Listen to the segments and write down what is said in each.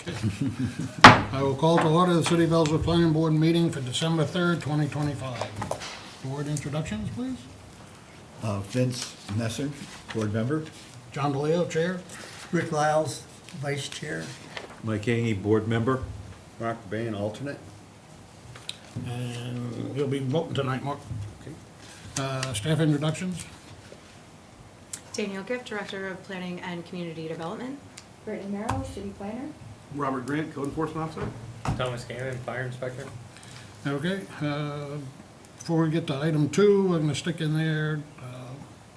I will call to order the City of Ellsworth Planning Board meeting for December 3rd, 2025. Board introductions, please. Vince Messer, board member. John DeLeo, Chair. Rick Lyles, Vice Chair. Mike Hangy, board member. Mark Bain, alternate. And you'll be voting tonight, Mark. Staff introductions. Danielle Gift, Director of Planning and Community Development. Brittany Merrill, City Planner. Robert Grant, Code Enforcement Officer. Thomas Gannon, Fire Inspector. Okay, before we get to item 2, I'm gonna stick in there,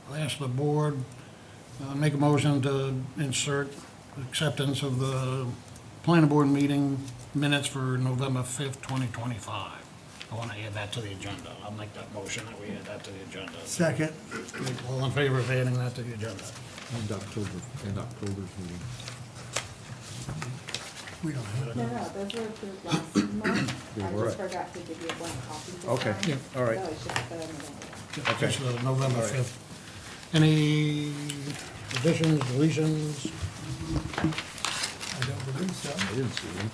I'll ask the board, make a motion to insert acceptance of the planning board meeting minutes for November 5th, 2025. I wanna add that to the agenda. I'll make that motion that we add that to the agenda. Second. All in favor of adding that to the agenda? And October's meeting. We don't have it. No, those were approved last month. I were. just forgot to give you one copy this Okay. time. Yeah. All right. No, it's just the November. Okay. Just the November 5th. Any additions, deletions? I don't believe so. I didn't see one.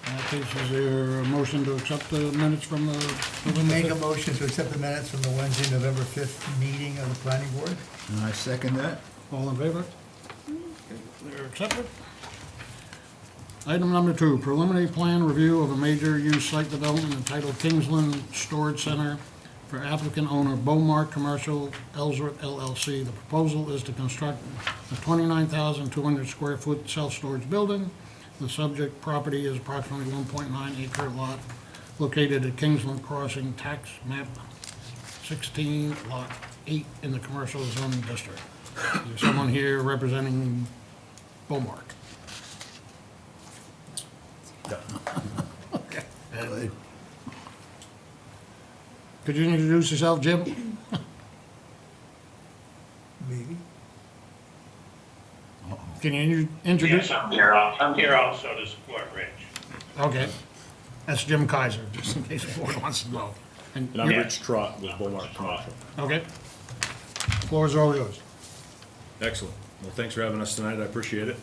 In that case, is there a motion to accept the minutes from the November 5th? Make a motion to accept the minutes from the Wednesday, November 5th meeting of the planning board. And I second that. All in favor? They're accepted. Item number 2, preliminary plan review of a major use site development entitled Kingsland Storage Center for applicant owner Beaumart Commercial Ellsworth LLC. The proposal is to construct a 29,200 square foot self-storage building. The subject property is approximately 1.9 acre lot located at Kingsland Crossing, tax map 16, lot 8 in the commercial zoning district. Is someone here representing Beaumart? Okay. Good. Could you introduce yourself, Jim? Maybe. Can you introduce? Yes, I'm here also to support Rich. Okay. That's Jim Kaiser, just in case the board wants to know. And I'm you're- Rich Trott with Beaumont Commercial. Okay. Floor is all yours. Excellent. Well, thanks for having us tonight. I appreciate it.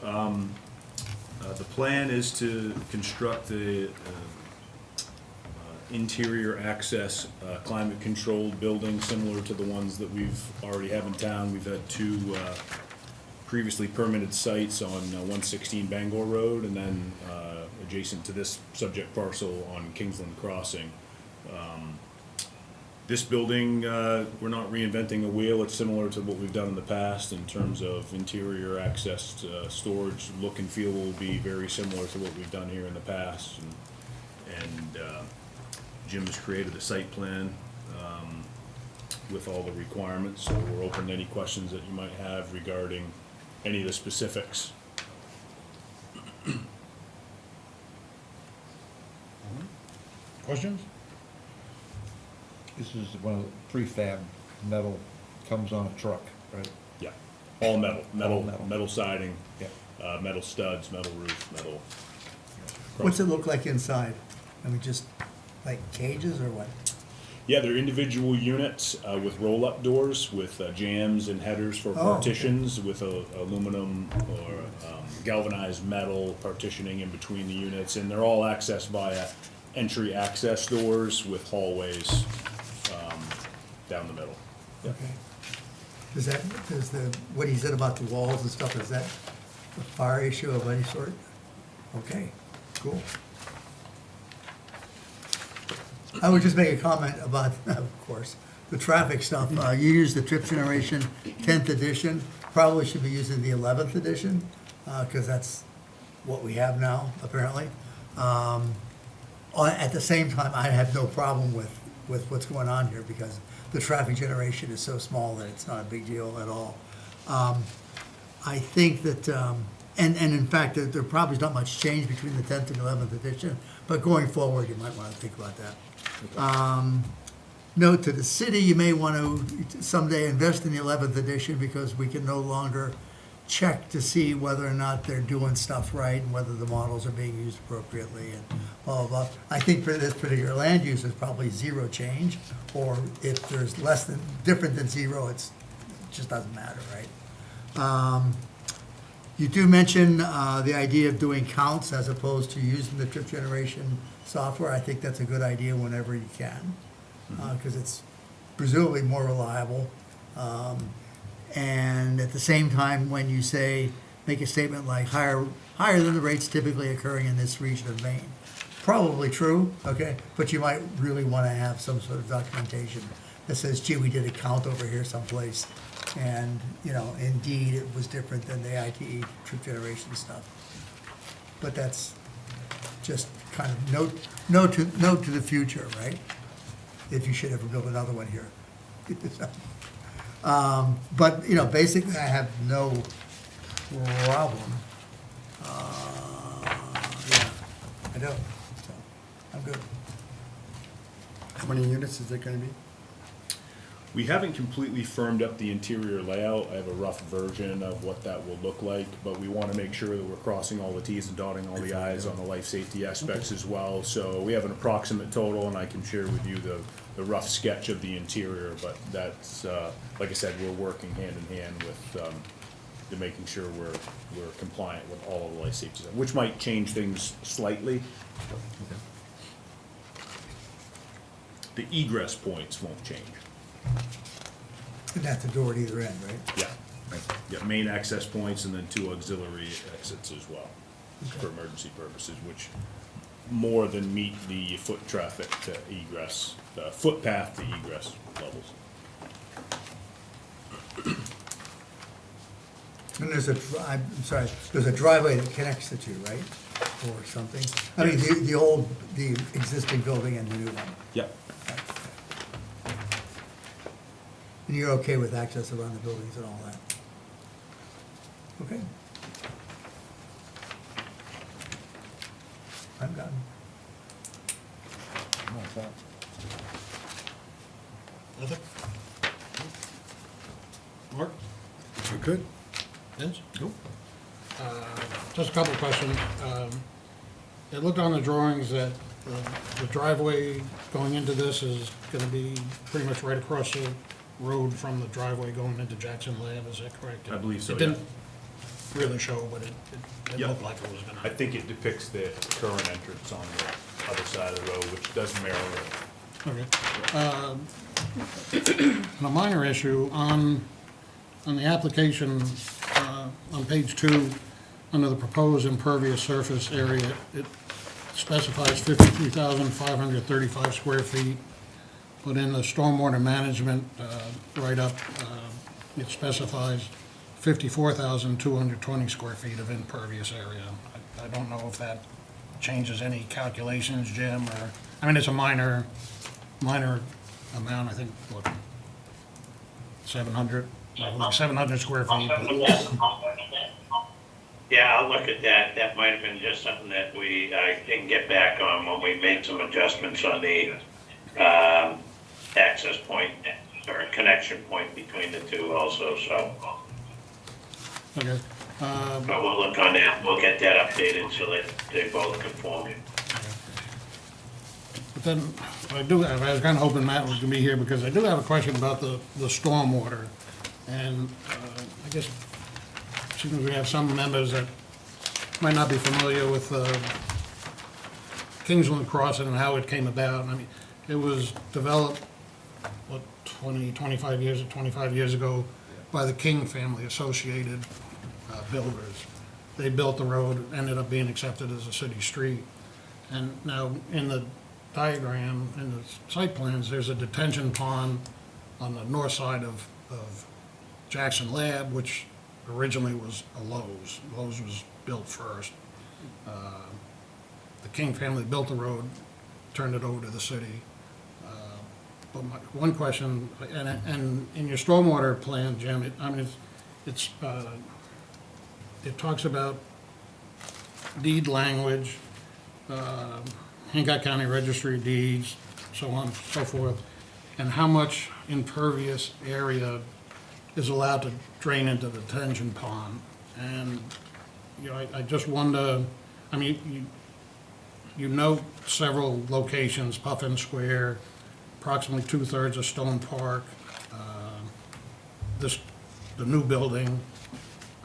The plan is to construct a interior access, climate-controlled building similar to the ones that we've already have in town. We've had 2 previously permitted sites on 116 Bangor Road and then adjacent to this subject parcel on Kingsland Crossing. This building, we're not reinventing a wheel. It's similar to what we've done in the past in terms of interior access, storage, look and feel will be very similar to what we've done here in the past. And Jim has created a site plan with all the requirements, so we're open to any questions that you might have regarding any of the specifics. Questions? This is one of the prefab metal, comes on a truck, right? Yeah, all metal, All metal. metal siding, Yeah. metal studs, metal roof, metal. What's it look like inside? I mean, just like cages or what? Yeah, they're individual units with roll-up doors with jambs and headers for Oh, okay. partitions with aluminum or galvanized metal partitioning in between the units, and they're all accessed via entry access doors with hallways down the middle. Yeah. Okay. Does what he said about the walls and stuff, is that a fire issue of any sort? Okay, cool. I would just make a comment about, of course, the traffic stuff. You use the trip generation 10th edition, probably should be using the 11th edition, because that's what we have now, apparently. At the same time, I have no problem with what's going on here, because the traffic generation is so small that it's not a big deal at all. I think that, and in fact, there probably is not much change between the 10th and 11th edition, but going forward, you might want to think about that. Note to the city, you may want to someday invest in the 11th edition, because we can no longer check to see whether or not they're doing stuff right and whether the models are being used appropriately and blah, blah, blah. I think for this particular land use, there's probably 0 change, or if there's different than 0, it just doesn't matter, right? You do mention the idea of doing counts as opposed to using the trip generation software. I think that's a good idea whenever you can, because it's presumably more reliable. And at the same time, when you say, make a statement like higher than the rates typically occurring in this region of Maine, probably true, okay, but you might really want to have some sort of documentation that says, gee, we did a count over here someplace, and, you know, indeed, it was different than the ITE trip generation stuff. But that's just kind of note to the future, right? If you should ever build another one here. But, you know, basically, I have no problem. Yeah, I don't, so, I'm good. How many units is it gonna be? We haven't completely firmed up the interior layout. I have a rough version of what that will look like, but we want to make sure that we're crossing all the Ts and dotting all the Is on the life safety aspects as well. So we have an approximate total, and I can share with you the rough sketch of the interior, but that's, like I said, we're working hand in hand with, to making sure we're compliant with all of the life safety stuff, which might change things slightly. The egress points won't change. And that's a door at either end, right? Yeah, yeah, main access points and then 2 auxiliary exits as well, for emergency purposes, which more than meet the foot traffic to egress, footpath to egress levels. And there's I'm sorry, there's a driveway that connects the two, right? Or something? I mean, the existing building and the new one. Yep. And you're okay with access around the buildings and all that? Okay. I'm done. Other? Mark? You're good? Vince? Just a couple of questions. It looked on the drawings that the driveway going into this is gonna be pretty much right across the road from the driveway going into Jackson Lab, is that correct? I believe so, It didn't really show, but it Yeah. looked like it was I gonna. think it depicts the current entrance on the other side of the road, which does mirror it. Okay. A minor issue, on the application, on page 2, under the proposed impervious surface area, it specifies 53,535 square feet. But in the stormwater management write-up, it specifies 54,220 square feet of impervious area. I don't know if that changes any calculations, Jim, or, I mean, it's a minor amount, I think, what, 700 square feet. but- Yeah, I'll look at that. That might have been just something that I didn't get back on when we made some adjustments on the access point or connection point between the two also, so. Okay. But we'll look on that. We'll get that updated so that they both conform. But then, I was kind of hoping Matt was going to be here, because I do have a question about the stormwater. And I guess, seems we have some members that might not be familiar with Kingsland Crossing and how it came about. I mean, it was developed, what, 25 years ago by the King family associated builders. They built the road, ended up being accepted as a city street. And now, in the diagram, in the site plans, there's a detention pond on the north side of Jackson Lab, which originally was a Lowe's. Lowe's was built first. The King family built the road, turned it over to the city. But my one question, and in your stormwater plan, Jim, it talks about deed language, Hancock County Registry of Deeds, so on and so forth, and how much impervious area is allowed to drain into the detention pond. And, you know, I just wonder, I mean, you note several locations, Puffin Square, approximately 2/3 of Stone Park, the new building,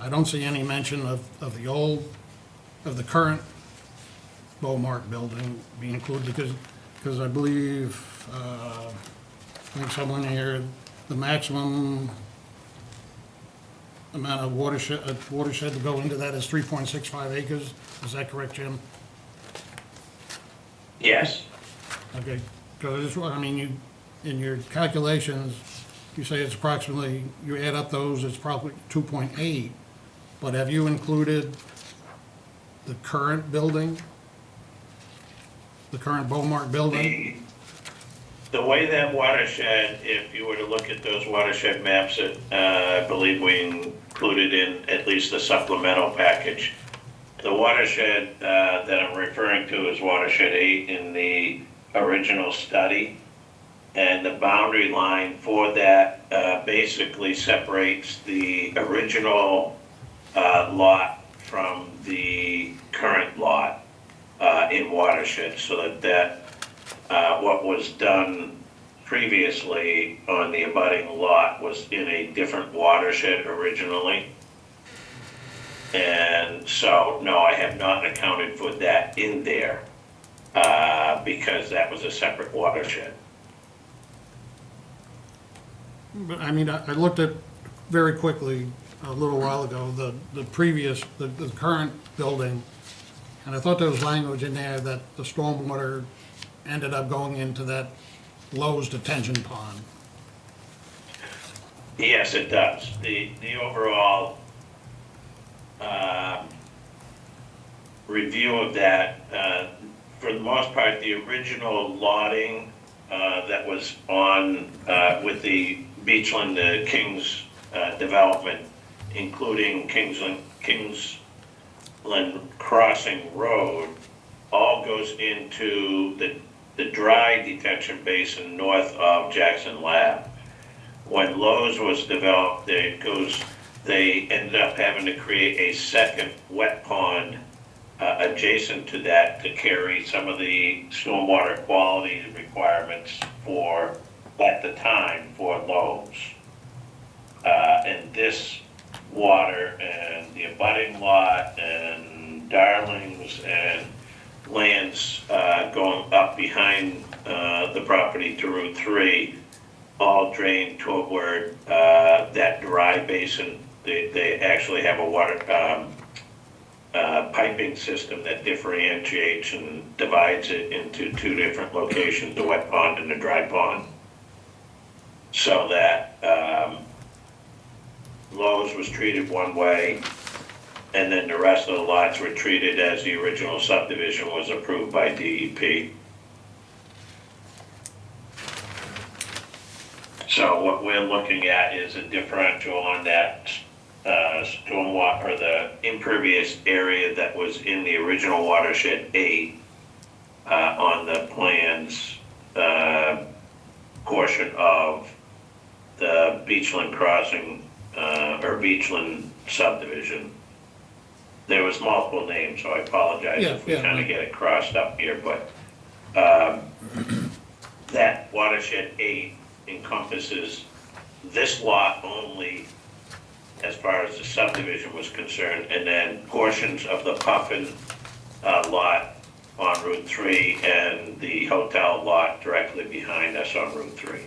I don't see any mention of the current Beaumont building being included, because I believe, I think someone here, the maximum amount of watershed to go into that is 3.65 acres. Is that correct, Jim? Yes. Okay, because I mean, you, in your calculations, you say it's approximately, you add up those, it's probably 2.8, but have you included the current building? The current Beaumont building? The way that watershed, if you were to look at those watershed maps that I believe we included in at least the supplemental package, the watershed that I'm referring to is watershed 8 in the original study. And the boundary line for that basically separates the original lot from the current lot in watershed, so that what was done previously on the abutting lot was in a different watershed originally. And so, no, I have not accounted for that in there because that was a separate watershed. But I mean, I looked at very quickly a little while ago, the previous, the current building, and I thought there was language in there that the stormwater ended up going into that Lowe's detention pond. Yes, it does. The overall review of that, for the most part, the original lotting that was on with the Beachland Kings development, including Kingsland Crossing Road, all goes into the dry detention basin north of Jackson Lab. When Lowe's was developed, they ended up having to create a second wet pond adjacent to that to carry some of the stormwater quality requirements for, at the time, for Lowe's. And this water and the abutting lot and Darlings and lands going up behind the property to Route 3 all drain toward that dry basin. They actually have a water piping system that differentiates and divides it into two different locations, the wet pond and the dry pond. So that Lowe's was treated one way, and then the rest of the lots were treated as the original subdivision was approved by DEP. So what we're looking at is a differential on that stormwater, or the impervious area that was in the original watershed 8 on the plans portion of the Beachland Crossing or Beachland subdivision. There was multiple names, so I apologize if we kind of get it crossed up here, but that watershed 8 encompasses this lot only as far as the subdivision was concerned, and then portions of the Puffin lot on Route 3 and the hotel lot directly behind us on Route 3.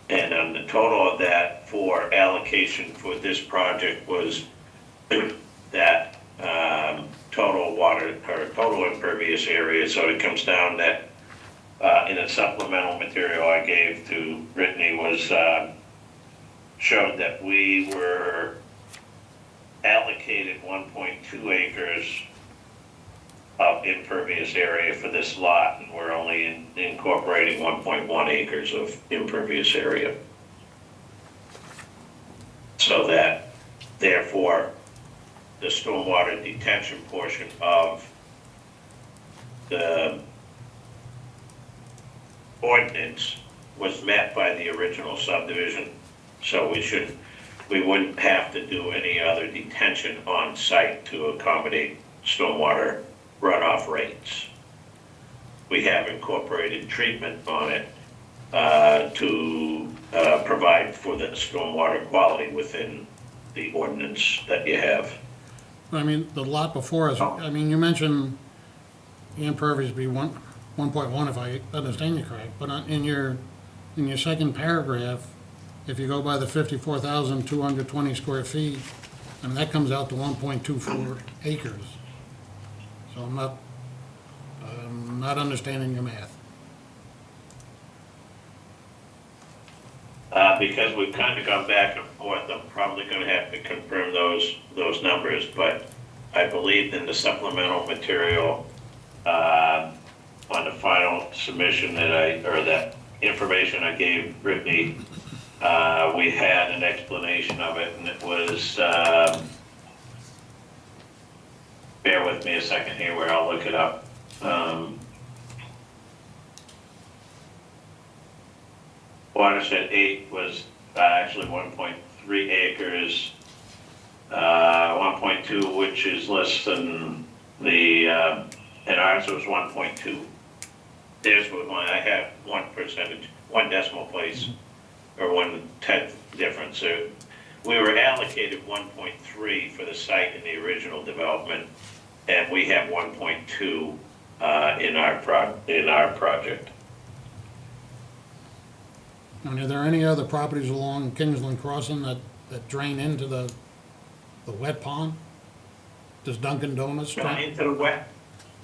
And on the total of that for allocation for this project was that total water or total impervious area. So it comes down that in a supplemental material I gave to Brittany was showed that we were allocated 1.2 acres of impervious area for this lot, and we're only incorporating 1.1 acres of impervious area. So that, therefore, the stormwater detention portion of the ordinance was met by the original subdivision. So we wouldn't have to do any other detention on site to accommodate stormwater runoff rates. We have incorporated treatment on it to provide for the stormwater quality within the ordinance that you have. I mean, the lot before us, I mean, you mentioned impervious be 1.1 if I understand you correct, but in your second paragraph, if you go by the 54,220 square feet, I mean, that comes out to 1.24 acres. So I'm not understanding your math. Because we've kind of gone back and forth, I'm probably gonna have to confirm those numbers, but I believe in the supplemental material, on the final submission that information I gave Brittany, we had an explanation of it, and it was, bear with me a second here where I'll look it up. Watershed 8 was actually 1.3 acres, 1.2, which is less than the, and ours was 1.2. There's what I have 1 decimal place, or 1/10 difference. So we were allocated 1.3 for the site in the original development, and we have 1.2 in our project. And are there any other properties along Kingsland Crossing that drain into the wet pond? Does Dunkin' Donuts drain? Into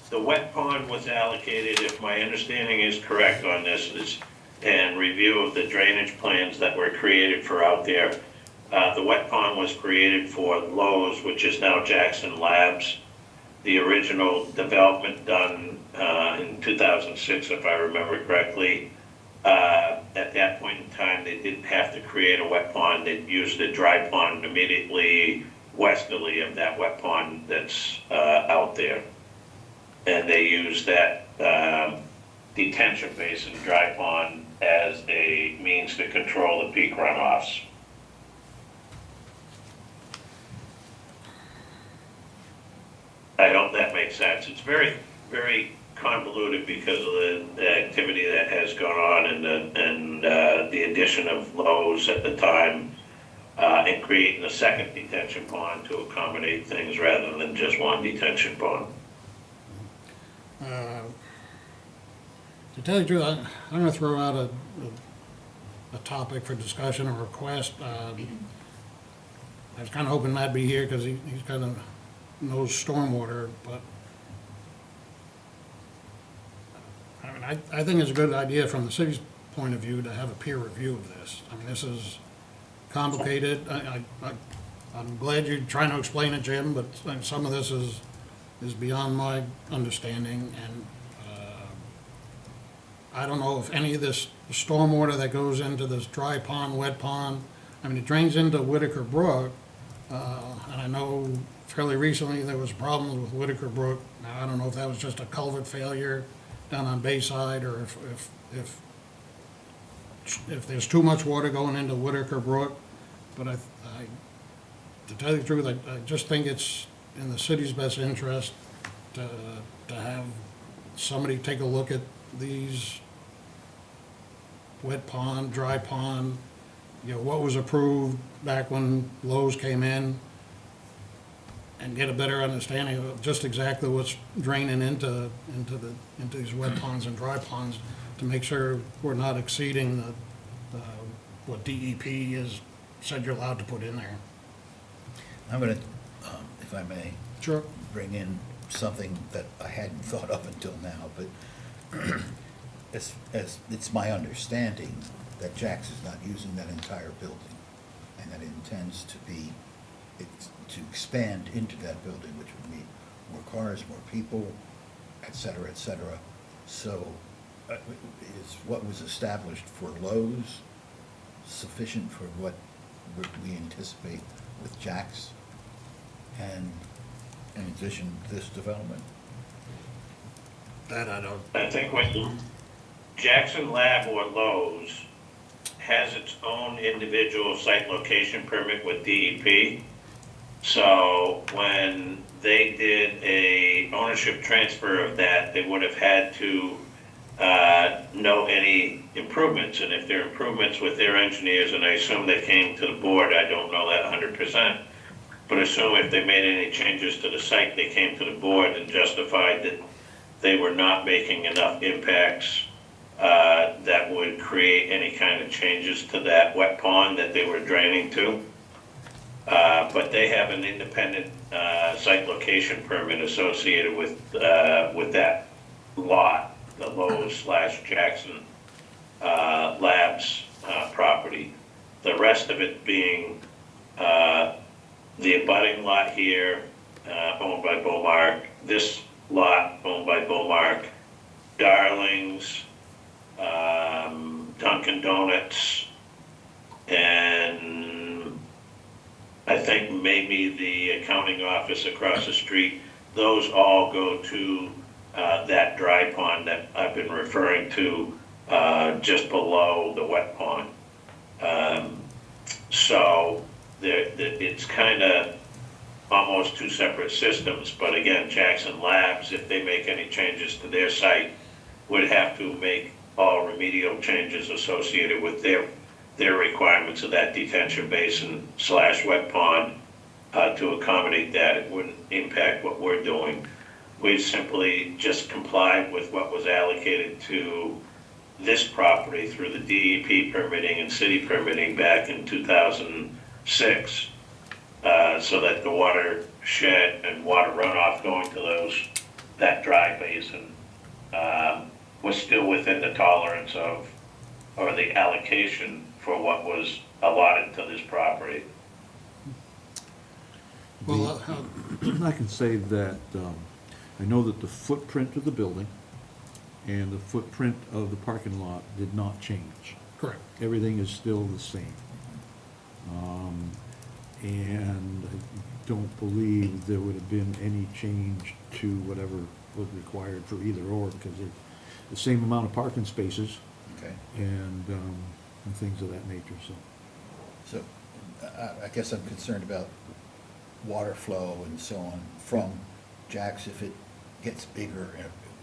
the wet pond was allocated, if my understanding is correct on this, and review of the drainage plans that were created for out there. The wet pond was created for Lowe's, which is now Jackson Labs. The original development done in 2006, if I remember correctly. At that point in time, they didn't have to create a wet pond. They used a dry pond immediately westerly of that wet pond that's out there. And they used that detention basin, dry pond, as a means to control the peak runoffs. I hope that makes sense. It's very, very convoluted because of the activity that has gone on and the addition of Lowe's at the time, and creating a second detention pond to accommodate things rather than just one detention pond. To tell you the truth, I'm going to throw out a topic for discussion or request. I was kind of hoping Matt'd be here because he's kind of knows stormwater, but I mean, I think it's a good idea from the city's point of view to have a peer review of this. I mean, this is complicated. I'm glad you're trying to explain it, Jim, but some of this is beyond my understanding, and I don't know if any of this stormwater that goes into this dry pond, wet pond, I mean, it drains into Whitaker Brook, and I know fairly recently there was problems with Whitaker Brook. Now, I don't know if that was just a culvert failure down on Bayside, or if there's too much water going into Whitaker Brook, but to tell you the truth, I just think it's in the city's best interest to have somebody take a look at these wet pond, dry pond, you know, what was approved back when Lowe's came in, and get a better understanding of just exactly what's draining into these wet ponds and dry ponds, to make sure we're not exceeding what DEP has said you're allowed to put in there. I'm going to, if I may, Sure. bring in something that I hadn't thought of until now, but as it's my understanding that Jax is not using that entire building, and that it intends to expand into that building, which would mean more cars, more people, et cetera, et cetera. So is what was established for Lowe's sufficient for what we anticipate with Jax, and in addition, this development? That I don't. I think when Jackson Lab or Lowe's has its own individual site location permit with DEP. So when they did a ownership transfer of that, they would have had to know any improvements, and if there are improvements with their engineers, and I assume they came to the board, I don't know that 100%, but assume if they made any changes to the site, they came to the board and justified that they were not making enough impacts that would create any kind of changes to that wet pond that they were draining to. But they have an independent site location permit associated with that lot, the Lowe's/Jackson Labs property. The rest of it being the abutting lot here, owned by Beaumark, this lot owned by Beaumark, Darlings, Dunkin' Donuts, and I think maybe the accounting office across the street. Those all go to that dry pond that I've been referring to, just below the wet pond. So it's kind of almost two separate systems, but again, Jackson Labs, if they make any changes to their site, would have to make all remedial changes associated with their requirements of that detention basin / wet pond to accommodate that. It wouldn't impact what we're doing. We simply just complied with what was allocated to this property through the DEP permitting and city permitting back in 2006, so that the watershed and water runoff going to that dry basin was still within the tolerance of, or the allocation for what was allotted to this property. Well, I can say that I know that the footprint of the building and the footprint of the parking lot did not change. correct. Everything is still the same. And I don't believe there would have been any change to whatever was required for either or, because it's the same amount of parking spaces Okay, and things of that nature, so. so I guess I'm concerned about water flow and so on from Jack's if it gets bigger,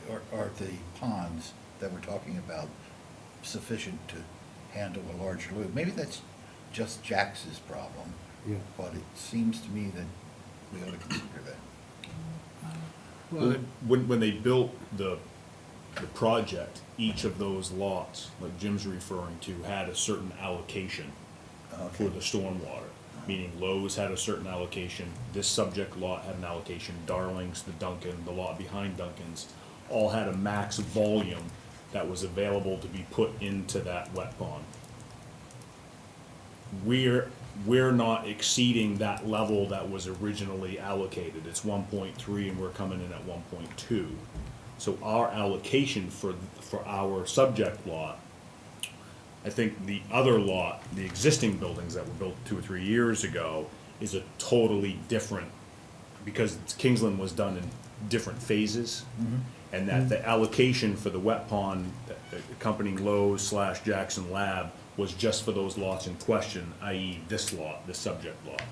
or are the ponds that we're talking about sufficient to handle a larger load? Maybe that's just Jack's problem, Yeah. but it seems to me that we ought to consider that. Well, When they built the project, each of those lots, like Jim's referring to, had a certain allocation for the stormwater. Meaning Lowe's had a certain allocation, this subject lot had an allocation, Darlings, the Dunkin', the lot behind Dunkin's, all had a max volume that was available to be put into that wet pond. We're not exceeding that level that was originally allocated. It's 1.3 and we're coming in at 1.2. So our allocation for our subject lot, I think the other lot, the existing buildings that were built 2 or 3 years ago, is a totally different, because Kingsland was done in different phases. And that the allocation for the wet pond accompanying Lowe's/Jackson Lab was just for those lots in question, i.e. this lot, this subject lot,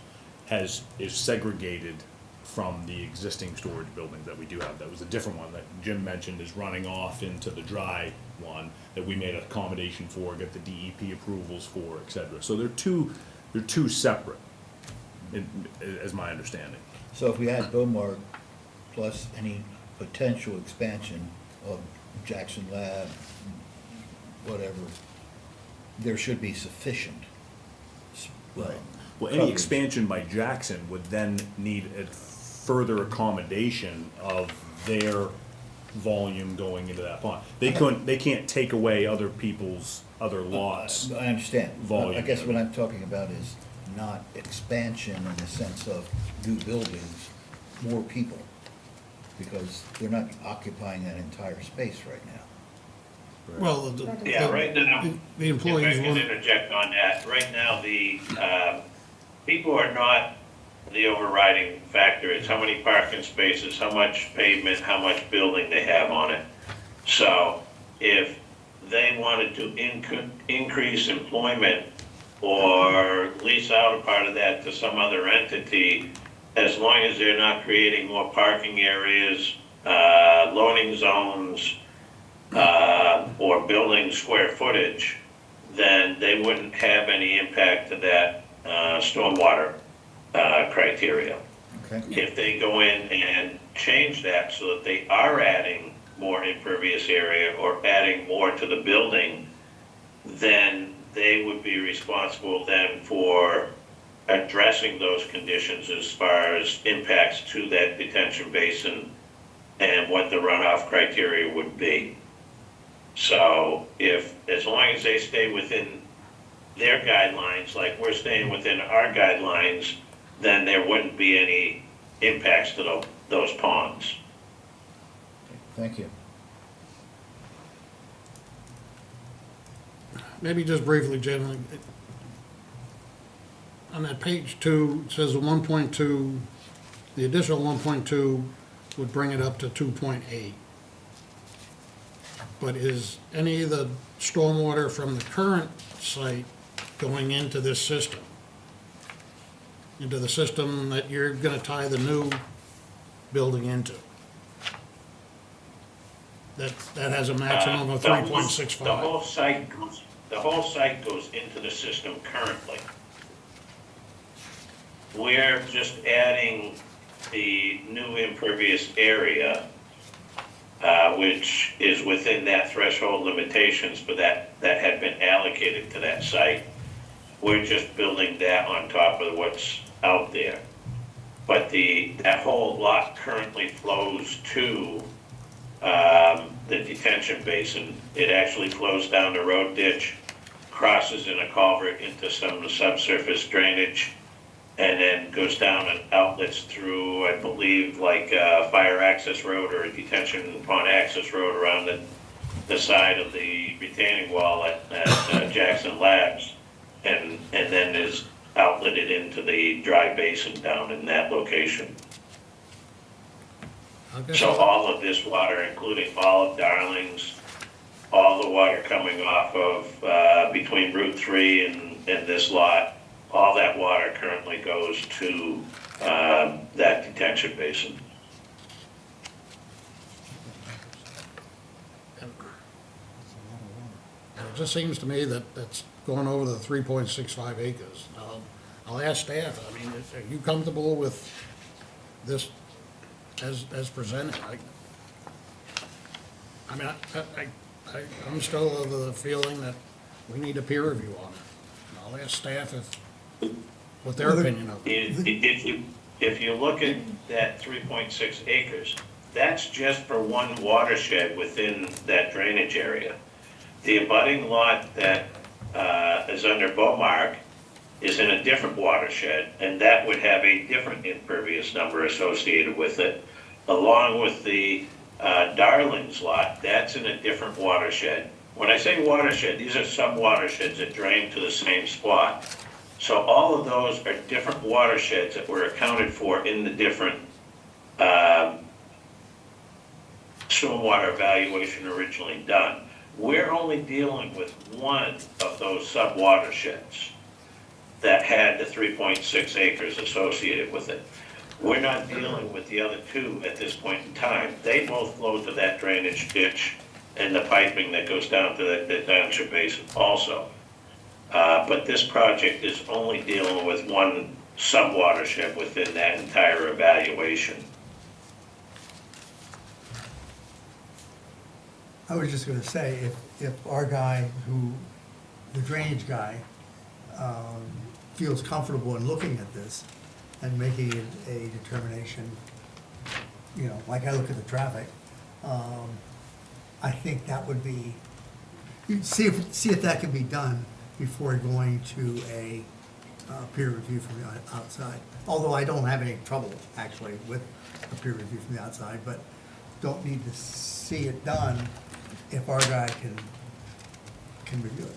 is segregated from the existing storage building that we do have. That was a different one that Jim mentioned is running off into the dry one that we made an accommodation for, get the DEP approvals for, et cetera. So they're two separate, as my understanding. So if we had Beaumark plus any potential expansion of Jackson Lab, whatever, there should be sufficient. Well, any coverage. expansion by Jackson would then need a further accommodation of their volume going into that pond. They can't take away other people's other lots. I understand. Volume. I guess what I'm talking about is not expansion in the sense of new buildings, more people, because they're not occupying that entire space right now. well, Yeah, right now, the if I employees can want, interject on that, right now, the people are not the overriding factor. It's how many parking spaces, how much pavement, how much building they have on it. So if they wanted to increase employment or lease out a part of that to some other entity, as long as they're not creating more parking areas, loading zones, or building square footage, then they wouldn't have any impact to that stormwater criteria. Okay, If they go in and change that so that they are adding more impervious area or adding more to the building, then they would be responsible then for addressing those conditions as far as impacts to that detention basin and what the runoff criteria would be. So as long as they stay within their guidelines, like we're staying within our guidelines, then there wouldn't be any impacts to those ponds. thank you. Maybe just briefly, Jim, on that page 2, it says the 1.2, the additional 1.2 would bring it up to 2.8. But is any of the stormwater from the current site going into this system? Into the system that you're gonna tie the new building into? That has a maximum of The whole- 3.65. The whole site goes into the system currently. We're just adding the new impervious area, which is within that threshold limitations for that had been allocated to that site. We're just building that on top of what's out there. But that whole lot currently flows to the detention basin. It actually flows down the road ditch, crosses in a culvert into some of the subsurface drainage, and then goes down and outlets through, I believe, like a fire access road or a detention pond access road around the side of the retaining wall at Jackson Labs, and then is outletted into the dry basin down in that location. I guess So all of this water, including all of Darlings, all the water coming off of between Route 3 and this lot, all that water currently goes to that detention basin. It just seems to me that that's going over the 3.65 acres. I'll ask staff, I mean, are you comfortable with this as presented? I mean, I'm still of the feeling that we need a peer review on it. I'll ask staff what their opinion of it. If you look at that 3.6 acres, that's just for one watershed within that drainage area. The abutting lot that is under Beaumark is in a different watershed, and that would have a different impervious number associated with it. Along with the Darlings lot, that's in a different watershed. When I say watershed, these are sub-watersheds that drain to the same spot. So all of those are different watersheds that were accounted for in the different stormwater evaluation originally done. We're only dealing with one of those sub-watersheds that had the 3.6 acres associated with it. We're not dealing with the other two at this point in time. They both flow to that drainage ditch and the piping that goes down to the township basin also. But this project is only dealing with one sub-watershed within that entire evaluation. I was just gonna say, if our guy the drainage guy, feels comfortable in looking at this and making it a determination, you know, like I look at the traffic, I think that would be, see if that can be done before going to a peer review from the outside. Although I don't have any trouble, actually, with a peer review from the outside, but don't need to see it done if our guy can review it.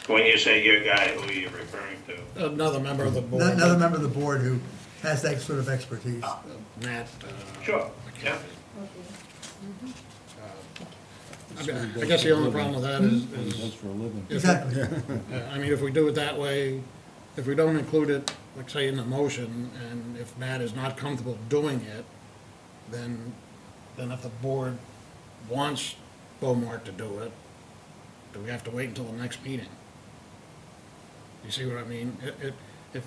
When you say your guy, who are you referring to? Another member of the board. Another member of the board who has that sort of expertise. Matt. Sure, yeah. I guess the only problem with that What he does is for a living. Exactly. I mean, if we do it that way, if we don't include it, like say in the motion, and if Matt is not comfortable doing it, then if the board wants Beaumont to do it, do we have to wait until the next meeting? You see what I mean? If,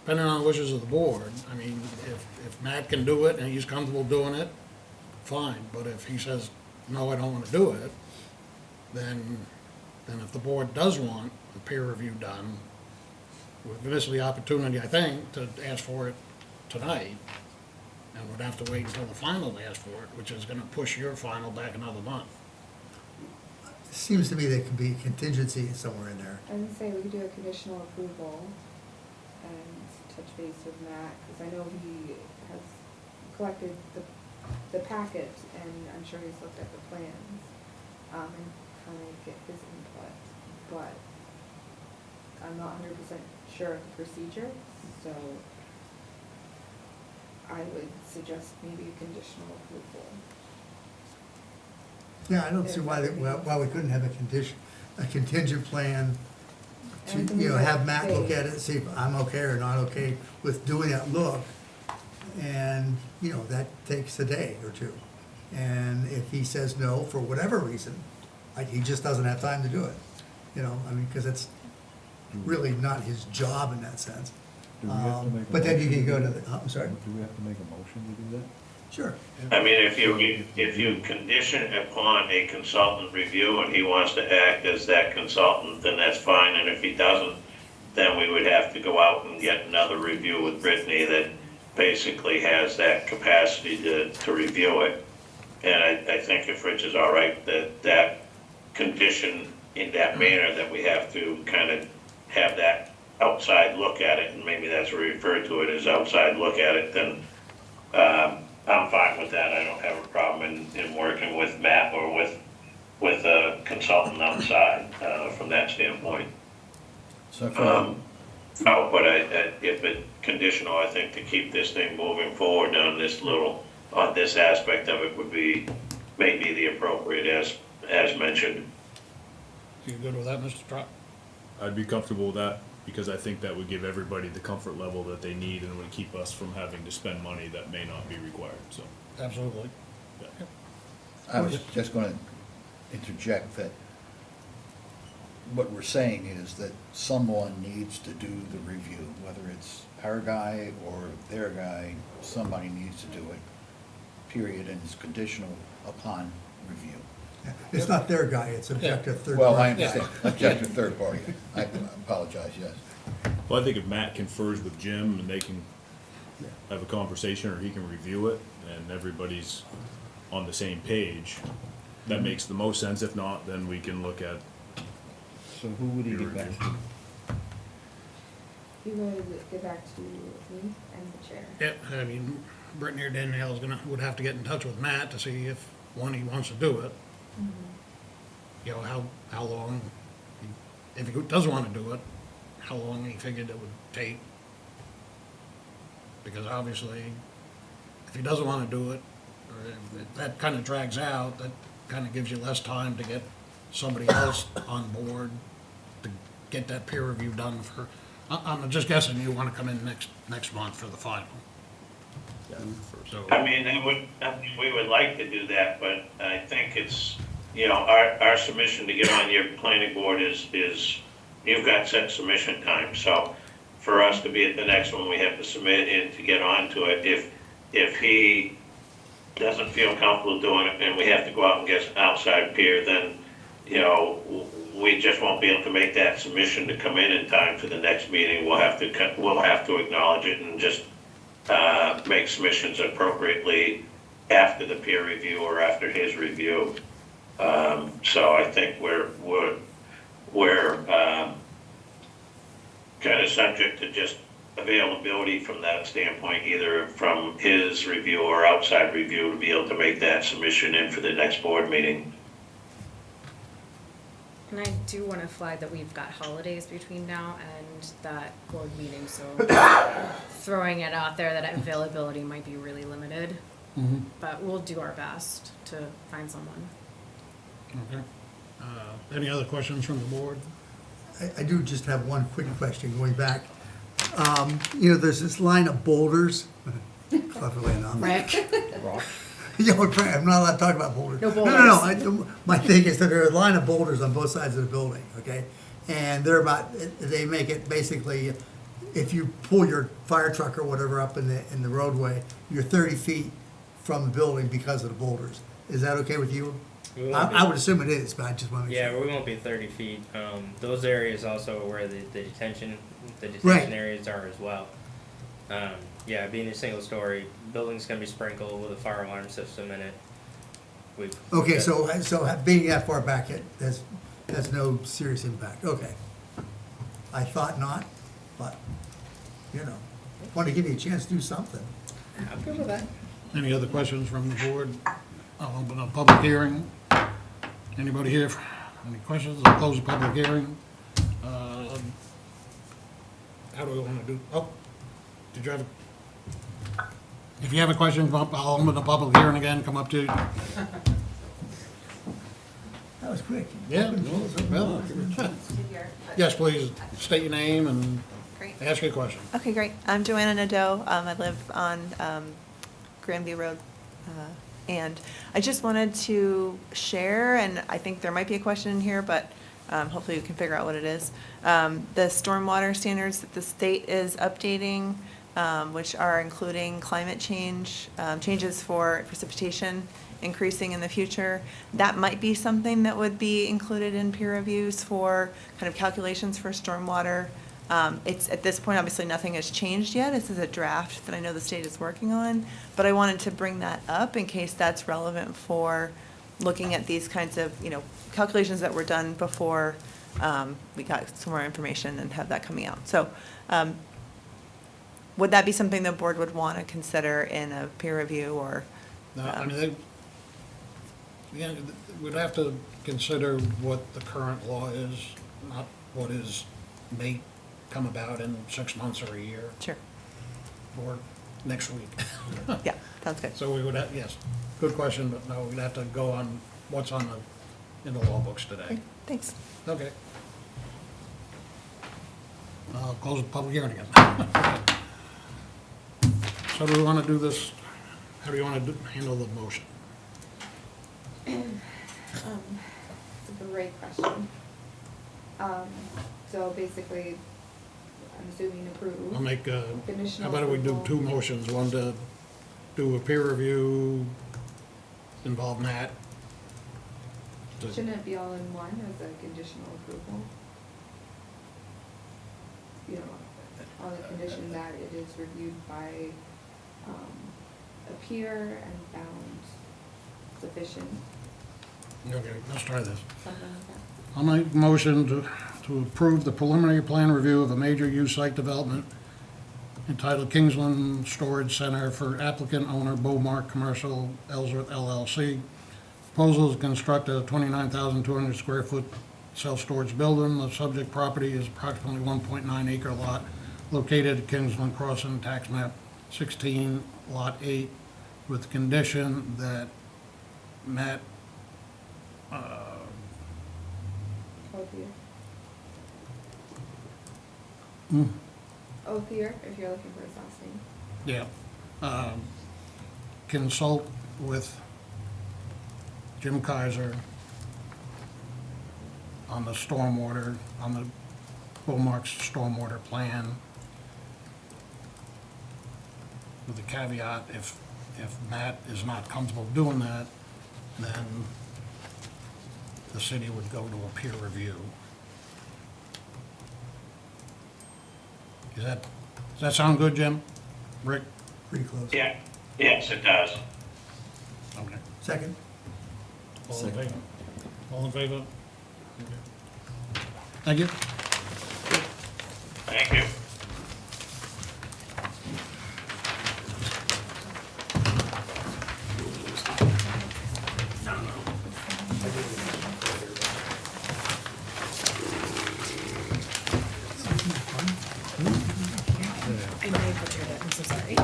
depending on the wishes of the board, I mean, if Matt can do it and he's comfortable doing it, fine, but if he says, no, I don't wanna do it, then if the board does want the peer review done, we've missed the opportunity, I think, to ask for it tonight, and would have to wait until the final to ask for it, which is gonna push your final back another month. Seems to me there could be contingency somewhere in there. I would say we could do a conditional approval and touch base with Matt, because I know he has collected the packet, and I'm sure he's looked at the plans, and kind of get his input, but I'm not 100% sure of the procedure, so I would suggest maybe a conditional approval. Yeah, I don't see why we couldn't have a contingent plan to, And we you know, might have Matt look say- at it, see if I'm okay or not okay with doing that look. And, you know, that takes a day or two. And if he says no, for whatever reason, like, he just doesn't have time to do it. You know, I mean, because it's really not his job in that sense. Do we have to make a But then you motion can go to do the, that? I'm sorry, Do we have to make a motion to do that? sure. I mean, if you condition upon a consultant review and he wants to act as that consultant, then that's fine, and if he doesn't, then we would have to go out and get another review with Brittany that basically has that capacity to review it. And I think if Rich is all right, that condition in that manner, that we have to kind of have that outside look at it, and maybe that's what we refer to it as outside look at it, then I'm fine with that. I don't have a problem in working with Matt or with a consultant outside from that standpoint. So No, but if it conditional, I think to keep this thing moving forward on this aspect of it would be maybe the appropriate as mentioned. You good with that, Mr. Trot? I'd be comfortable with that, because I think that would give everybody the comfort level that they need and would keep us from having to spend money that may not be required, so. Absolutely. Yeah. I was just gonna interject that what we're saying is that someone needs to do the review, whether it's our guy or their guy, somebody needs to do it, period, and it's conditional upon review. It's not their guy, it's objective third Well, I party. understand, objective third party, I apologize, yes. Well, I think if Matt confers with Jim and they can have a conversation, or he can review it, and everybody's on the same page, that makes the most sense. If not, then we can look at, So who would he get back to? He would get back to me and the chair. Yep, I mean, Brittany or Danielle's would have to get in touch with Matt to see if, one, he wants to do it. You know, how long, if he doesn't want to do it, how long he figured it would take. Because obviously, if he doesn't want to do it, or if that kind of drags out, that kind of gives you less time to get somebody else on board to get that peer review done for, I'm just guessing you want to come in next month for the final. So, I mean, we would like to do that, but I think it's, you know, our submission to get on your planning board is, you've got set submission time, so for us to be at the next one, we have to submit in to get onto it. If he doesn't feel comfortable doing it and we have to go out and get an outside peer, then, you know, we just won't be able to make that submission to come in time for the next meeting. We'll have to acknowledge it and just make submissions appropriately after the peer review or after his review. So I think we're kind of subject to just availability from that standpoint, either from his review or outside review, to be able to make that submission in for the next board meeting. And I do want to flag that we've got holidays between now and that board meeting, so throwing it out there that availability might be really limited. But we'll do our best to find someone. okay. Any other questions from the board? I do just have one quick question going back. You know, there's this line of boulders, cleverly enough. Rick? Yeah, I'm not allowed to talk about boulders. No No, my thing is that there are a line of boulders on both sides of the building, okay? And they're about, they make it basically, if you pull your fire truck or whatever up in the roadway, you're 30 feet from the building because of the boulders. Is that okay with you? We won't I be- would assume it is, but I just want to make Yeah, sure. we won't be 30 feet. Those areas also where the detention Right. areas are as well. Yeah, being a single story, building's gonna be sprinkled with a fire alarm system in it. We've Okay, got- so being that far back, it has no serious impact, okay. I thought not, but, you know, want to give you a chance to do something. I'm good with that. Any other questions from the board? I'll open a public hearing. Anybody here? Any questions? I'll close the public hearing. How do we want to do? Oh, did you have? If you have a question, come up. I'll open the public hearing again. Come up to. That was quick. Yeah. Well, yes, please state your name and Great. ask your question. Okay, great. I'm Joanna Nadeau. I live on Granby Road. And I just wanted to share, and I think there might be a question in here, but hopefully you can figure out what it is. The stormwater standards that the state is updating, which are including climate change, changes for precipitation increasing in the future. That might be something that would be included in peer reviews for kind of calculations for stormwater. It's, at this point, obviously, nothing has changed yet. This is a draft that I know the state is working on, but I wanted to bring that up in case that's relevant for looking at these kinds of, calculations that were done before we got some more information and have that coming out. So, would that be something the board would want to consider in a peer review or? No, I mean, we'd have to consider what the current law is, not what may come about in 6 months or a year Sure. or next week. Yeah, sounds good. So we would have, yes, good question, but no, we'd have to go on what's in the law books today. Okay, thanks. Okay. I'll close the public hearing again. So do we want to do this, how do you want to handle the motion? It's a great question. So basically, I'm assuming approve. I'll make, how Conditional about if we do approval. two motions, one to do a peer review, involve Matt. Shouldn't it be all in one as a conditional approval? On the condition that it is reviewed by, a peer and found sufficient, Okay, let's try this. something like that. I'll make a motion to approve the preliminary plan review of a major use site development entitled Kingsland Storage Center for applicant owner Beaumark Commercial Ellsworth LLC. Proposal is to construct a 29,200 square foot self-storage building. The subject property is approximately 1.9 acre lot located at Kingsland Crossing, tax map 16, lot 8, with the condition that Matt Oathier. Hmm. Oathier, if you're looking for his last name. Yeah. Consult with Jim Kaiser on the stormwater, on the Beaumark's stormwater plan. With the caveat, if Matt is not comfortable doing that, then the city would go to a peer review. Does that sound good, Jim? Rick? Pretty close. Yeah, yes, it does. Okay. Second? All in favor? All in favor? Thank you. Thank you. I may have butchered it, I'm so sorry.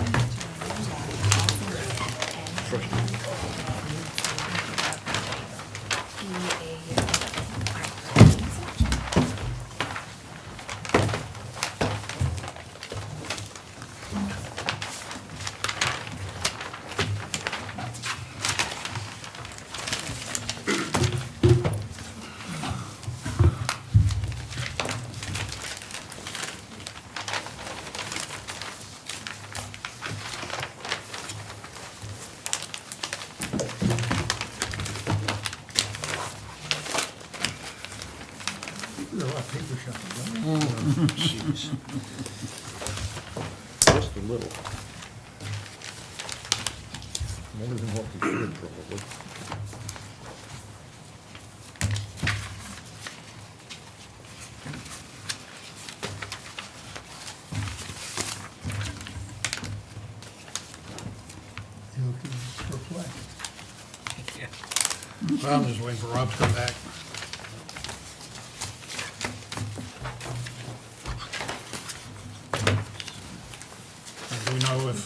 paper shuffle, don't we? Jeez. Just a little. More than what we should, probably. You looking perplexed. Well, I'm just waiting for Rob to come back. Do we know if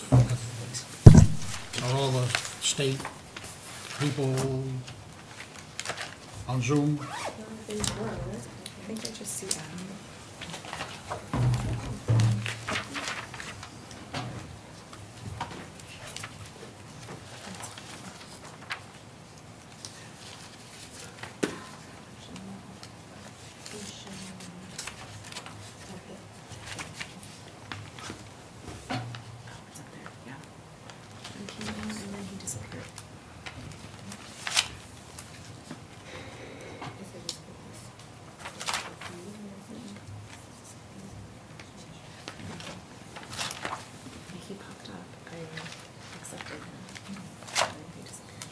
are all the state people on Zoom? I think I just see Adam. He popped up, I accepted him, and then he disappeared.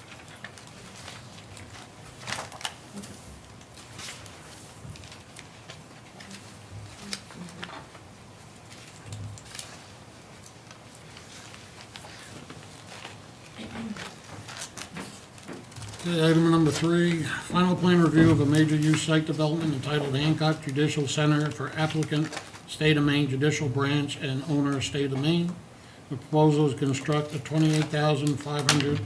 Okay, item number 3, final plan review of a major use site development entitled Hancock Judicial Center for applicant State of Maine Judicial Branch and owner State of Maine. The proposal is to construct a 28,500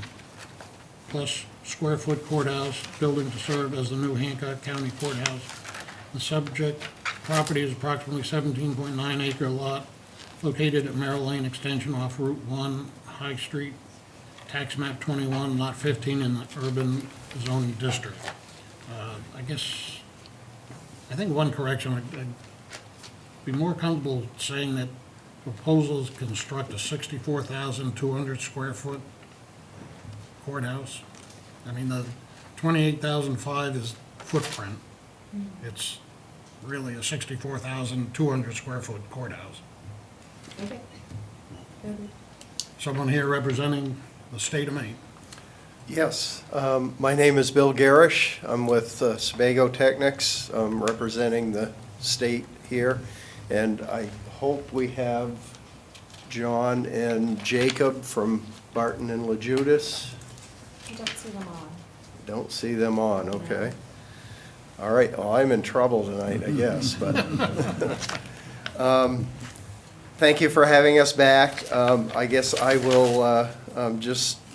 plus square foot courthouse building to serve as the new Hancock County Courthouse. The subject property is approximately 17.9 acre lot located at Merrill Lane Extension off Route 1, High Street, tax map 21, lot 15 in the urban zoning district. I think one correction, I'd be more comfortable saying that proposals construct a 64,200 square foot courthouse. I mean, the 28,005 is footprint. It's really a 64,200 square foot courthouse. Okay. Noted. Someone here representing the state of Maine. Yes, my name is Bill Garish. I'm with Sebago Technics. I'm representing the state here. And I hope we have John and Jacob from Barton and LaJudas. I don't see them on. Don't see them on, okay. All right, well, I'm in trouble tonight, I guess, but. Thank you for having us back. I guess I will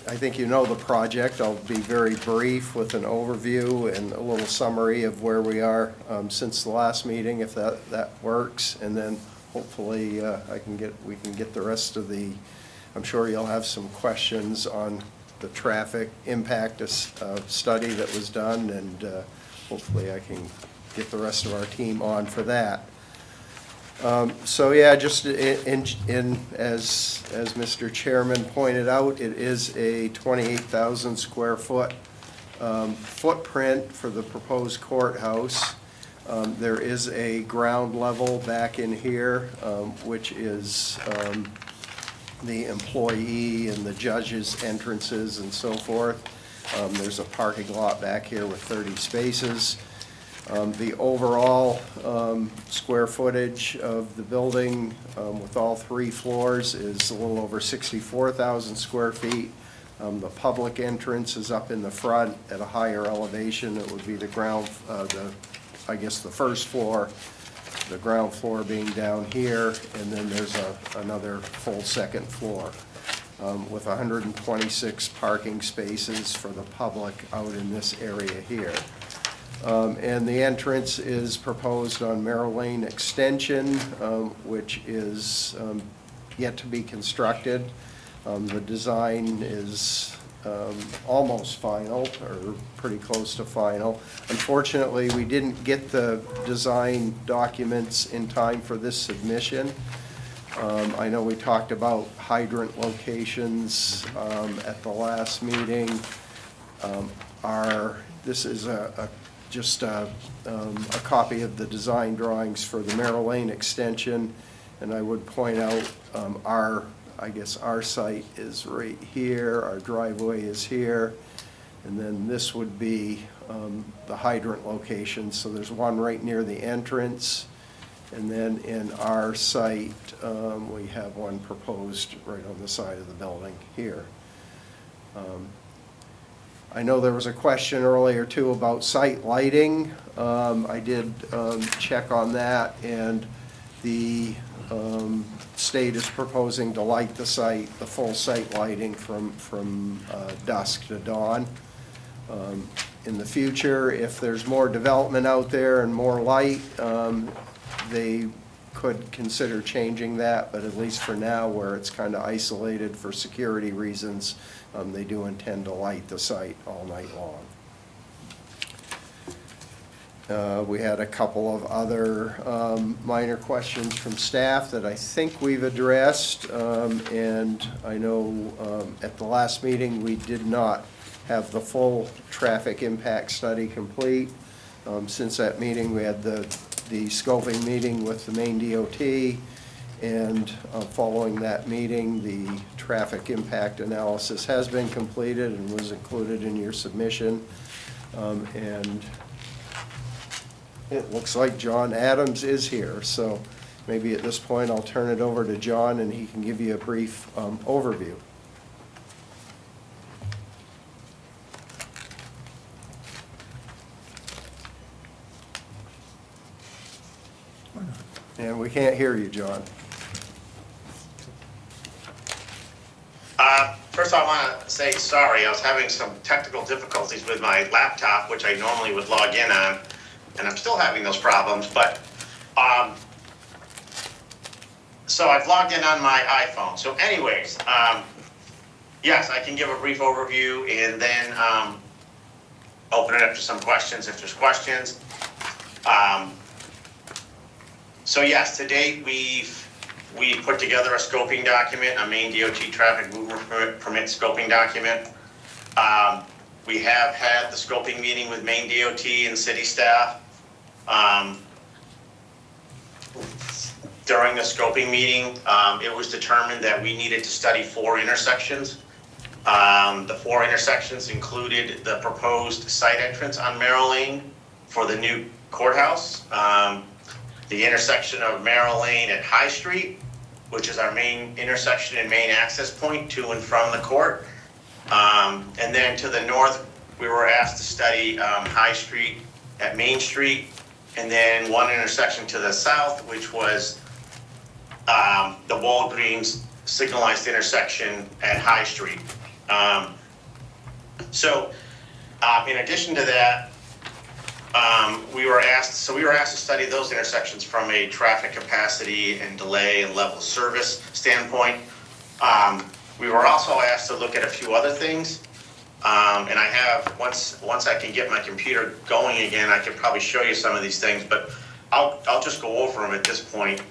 I think you know the project. I'll be very brief with an overview and a little summary of where we are since the last meeting, if that works. And then hopefully we can get the rest of the, I'm sure you'll have some questions on the traffic impact study that was done, and hopefully I can get the rest of our team on for that. So yeah, just as Mr. Chairman pointed out, it is a 28,000 square foot footprint for the proposed courthouse. There is a ground level back in here, which is the employee and the judge's entrances and so forth. There's a parking lot back here with 30 spaces. The overall square footage of the building with all 3 floors is a little over 64,000 square feet. The public entrance is up in the front at a higher elevation. It would be the ground, I guess the first floor, the ground floor being down here, and then there's another full second floor with 126 parking spaces for the public out in this area here. And the entrance is proposed on Merrill Lane Extension, which is yet to be constructed. The design is almost final, or pretty close to final. Unfortunately, we didn't get the design documents in time for this submission. I know we talked about hydrant locations at the last meeting. This is a just a copy of the design drawings for the Merrill Lane extension. And I would point out, our site is right here, our driveway is here, and then this would be the hydrant location. So there's one right near the entrance, and then in our site, we have one proposed right on the side of the building here. I know there was a question earlier too about site lighting. I did check on that, and the state is proposing to light the site, the full site lighting from dusk to dawn. In the future, if there's more development out there and more light, they could consider changing that, but at least for now, where it's kind of isolated for security reasons, they do intend to light the site all night long. We had a couple of other minor questions from staff that I think we've addressed, and I know at the last meeting, we did not have the full traffic impact study complete. Since that meeting, we had the scoping meeting with the Maine DOT, and following that meeting, the traffic impact analysis has been completed and was included in your submission. And it looks like John Adams is here, so maybe at this point I'll turn it over to John and he can give you a brief overview. And we can't hear you, John. First of all, I want to say sorry. I was having some technical difficulties with my laptop, which I normally would log in on, and I'm still having those problems. But so I've logged in on my iPhone. So anyways, yes, I can give a brief overview and then open it up to some questions if there's questions. So yes, to date, we put together a scoping document, a Maine DOT traffic movement permit scoping document. We have had the scoping meeting with Maine DOT and city staff. During the scoping meeting, it was determined that we needed to study 4 intersections. The 4 intersections included the proposed site entrance on Merrill Lane for the new courthouse, the intersection of Merrill Lane at High Street, which is our main intersection and main access point to and from the court. And then to the north, we were asked to study High Street at Main Street, and then one intersection to the south, which was the Walgreens signalized intersection at High Street. In addition to that, we were asked to study those intersections from a traffic capacity and delay and level of service standpoint. We were also asked to look at a few other things. And I have, once I can get my computer going again, I could probably show you some of these things, but I'll just go over them at this point.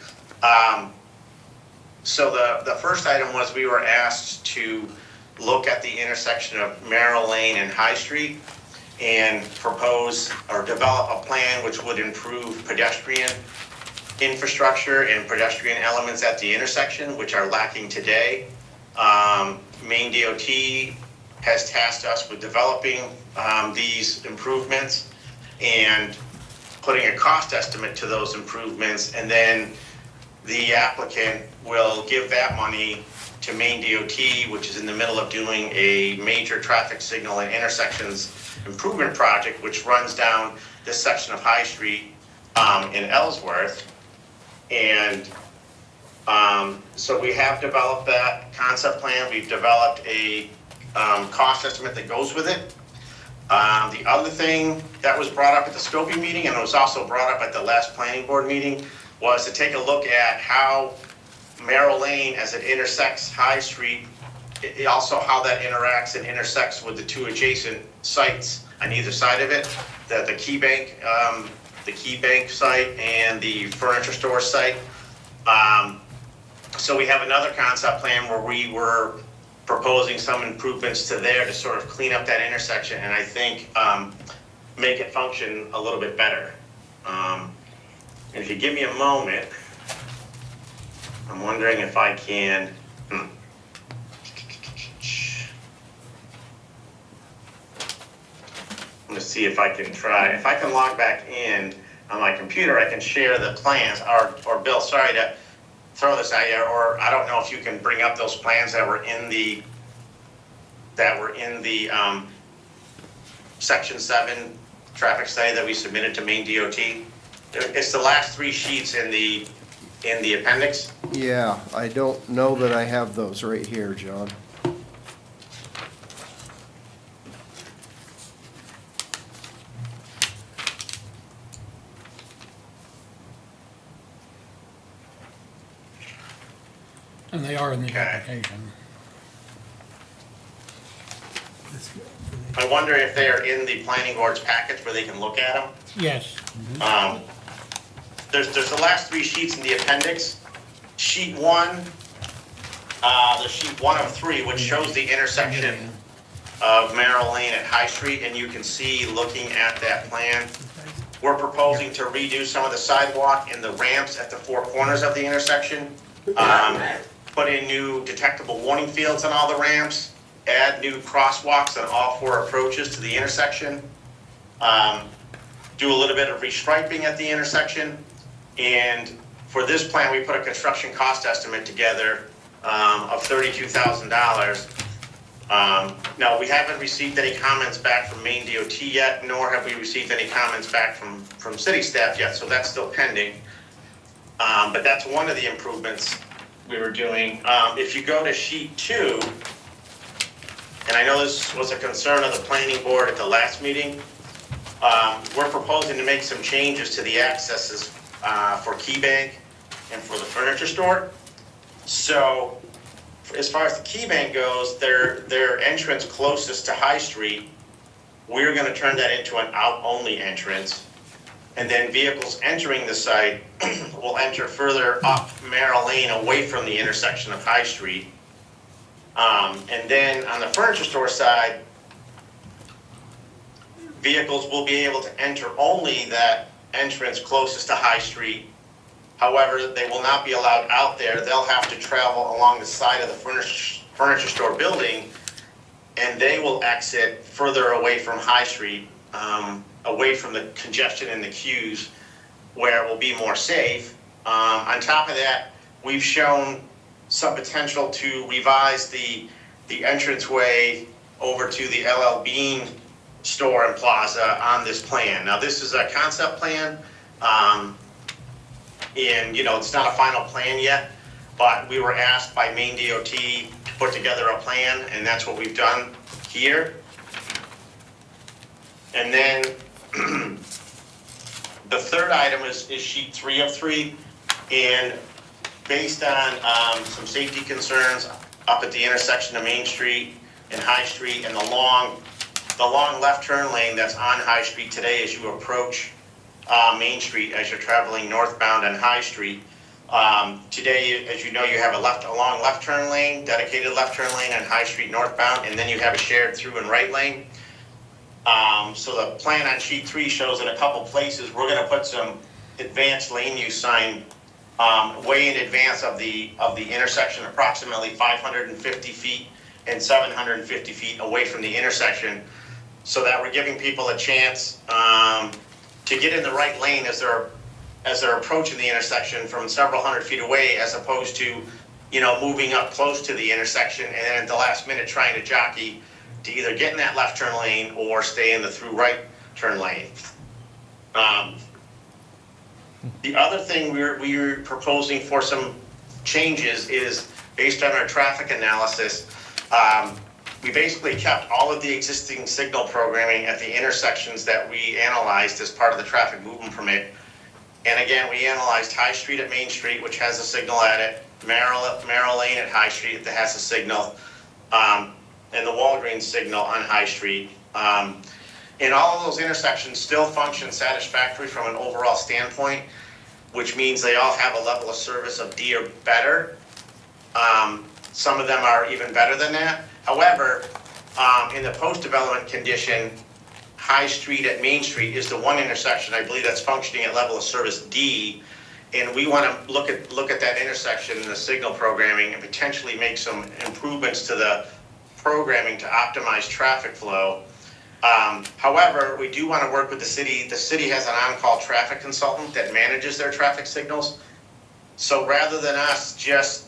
So the first item was we were asked to look at the intersection of Merrill Lane and High Street and propose or develop a plan which would improve pedestrian infrastructure and pedestrian elements at the intersection, which are lacking today. Maine DOT has tasked us with developing these improvements and putting a cost estimate to those improvements, and then the applicant will give that money to Maine DOT, which is in the middle of doing a major traffic signal and intersections improvement project, which runs down this section of High Street in Ellsworth. And so we have developed that concept plan. We've developed a cost estimate that goes with it. The other thing that was brought up at the scoping meeting, and it was also brought up at the last planning board meeting, was to take a look at how Merrill Lane, as it intersects High Street, also how that interacts and intersects with the 2 adjacent sites on either side of it, the Key Bank site and the furniture store site. So we have another concept plan where we were proposing some improvements to there to sort of clean up that intersection. And I think make it function a little bit better. And if you give me a moment, I'm wondering if I can, I'm gonna see if I can if I can log back in on my computer, I can share the plans, or Bill, sorry to throw this at you, or I don't know if you can bring up those plans that were in the, Section 7 traffic study that we submitted to Maine DOT. It's the last 3 sheets in the appendix. Yeah, I don't know that I have those right here, John. And they are in the Okay. application. I wonder if they are in the planning board's package where they can look at them. Yes. There's the last 3 sheets in the appendix. Sheet 1, the sheet 1 of 3, which shows the intersection of Merrill Lane at High Street, and you can see, looking at that plan, we're proposing to redo some of the sidewalk and the ramps at the 4 corners of the intersection. Put in new detectable warning fields on all the ramps, add new crosswalks on all 4 approaches to the intersection, do a little bit of restriping at the intersection, and for this plan, we put a construction cost estimate together of $32,000. Now, we haven't received any comments back from Maine DOT yet, nor have we received any comments back from city staff yet, so that's still pending. But that's one of the improvements we were doing. If you go to sheet 2, and I know this was a concern of the planning board at the last meeting, we're proposing to make some changes to the accesses for Key Bank and for the furniture store. So as far as the Key Bank goes, their entrance closest to High Street, we're gonna turn that into an out-only entrance. And then vehicles entering the site will enter further up Merrill Lane away from the intersection of High Street. And then on the furniture store side, vehicles will be able to enter only that entrance closest to High Street. However, they will not be allowed out there. They'll have to travel along the side of the furniture store building, and they will exit further away from High Street, away from the congestion and the queues, where it will be more safe. On top of that, we've shown some potential to revise the entranceway over to the LL Bean store and plaza on this plan. Now, this is a concept plan, and it's not a final plan yet, but we were asked by Maine DOT to put together a plan, and that's what we've done here. And then the third item is sheet 3 of 3, and based on some safety concerns up at the intersection of Main Street and High Street, and the long left turn lane that's on High Street today as you approach Main Street as you're traveling northbound on High Street. Today, as you know, you have a long left turn lane, dedicated left turn lane on High Street northbound, and then you have a shared through and right lane. So the plan on sheet 3 shows in a couple places, we're gonna put some advanced lane use sign way in advance of the intersection, approximately 550 feet and 750 feet away from the intersection, so that we're giving people a chance to get in the right lane as they're approaching the intersection from several hundred feet away, as opposed to, moving up close to the intersection and then at the last minute trying to jockey to either get in that left turn lane or stay in the through right turn lane. The other thing we're proposing for some changes is, based on our traffic analysis, we basically kept all of the existing signal programming at the intersections that we analyzed as part of the traffic movement permit. And again, we analyzed High Street at Main Street, which has a signal at it, Merrill Lane at High Street that has a signal, and the Walgreens signal on High Street. And all of those intersections still function satisfactory from an overall standpoint, which means they all have a level of service of D or better. Some of them are even better than that. However, in the post-development condition, High Street at Main Street is the one intersection, I believe that's functioning at level of service D. And we want to look at that intersection and the signal programming and potentially make some improvements to the programming to optimize traffic flow. However, we do want to work with the city. The city has an on-call traffic consultant that manages their traffic signals. So rather than us just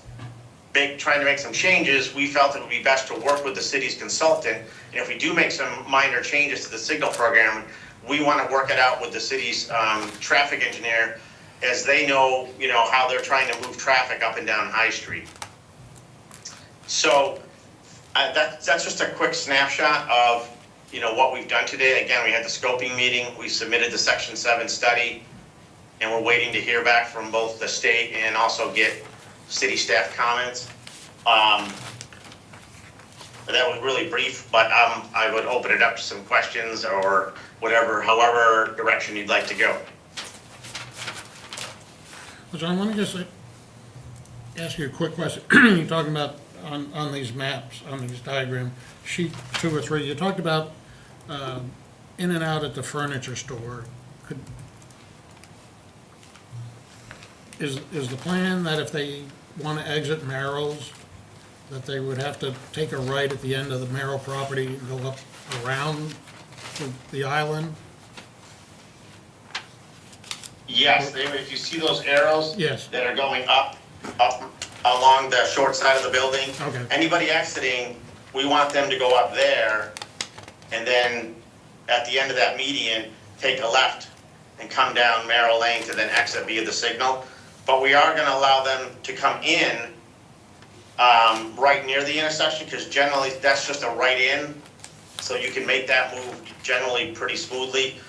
trying to make some changes, we felt it would be best to work with the city's consultant. And if we do make some minor changes to the signal program, we want to work it out with the city's traffic engineer, as they know, how they're trying to move traffic up and down High Street. So that's just a quick snapshot of, what we've done today. Again, we had the scoping meeting, we submitted the Section 7 study, and we're waiting to hear back from both the state and also get city staff comments. That was really brief, but I would open it up to some questions or however direction you'd like to go. Well, John, let me just ask you a quick question. You're talking about on these maps, on these diagrams, sheet 2 or 3, you talked about in and out at the furniture store. Is the plan that if they want to exit Merrill's, that they would have to take a right at the end of the Merrill property and go up around the island? Yes, if you see those arrows Yes. that are going up along the short side of the building, Okay. anybody exiting, we want them to go up there, and then at the end of that median, take a left and come down Merrill Lane to then exit via the signal. But we are gonna allow them to come in right near the intersection, because generally that's just a right in, so you can make that move generally pretty smoothly.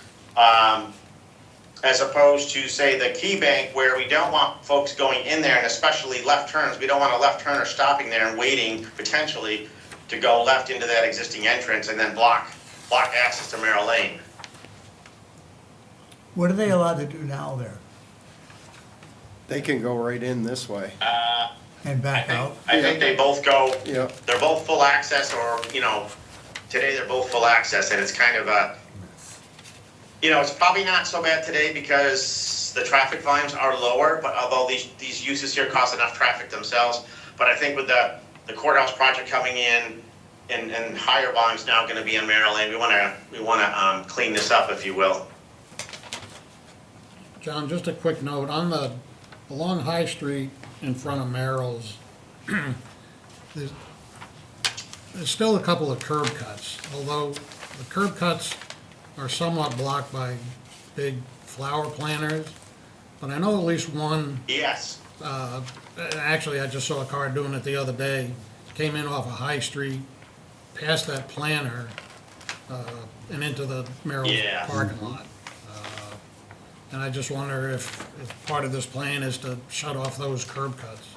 As opposed to, say, the Key Bank, where we don't want folks going in there, and especially left turns. We don't want a left turner stopping there and waiting potentially to go left into that existing entrance and then block access to Merrill Lane. What are they allowed to do now there? They can go right in this way. And back out? I think they both go, Yeah. they're both full access, or, today they're both full access, and it's kind of a, it's probably not so bad today because the traffic volumes are lower, but although these uses here cause enough traffic themselves. But I think with the courthouse project coming in and higher volumes now gonna be in Merrill Lane, we wanna clean this up, if you will. John, just a quick note, along High Street in front of Merrill's, there's still a couple of curb cuts, although the curb cuts are somewhat blocked by big flower planters, but I know at least one, Yes, actually, I just saw a car doing it the other day, came in off of High Street, past that planter, and into the Merrill's Yeah. parking lot. And I just wonder if part of this plan is to shut off those curb cuts.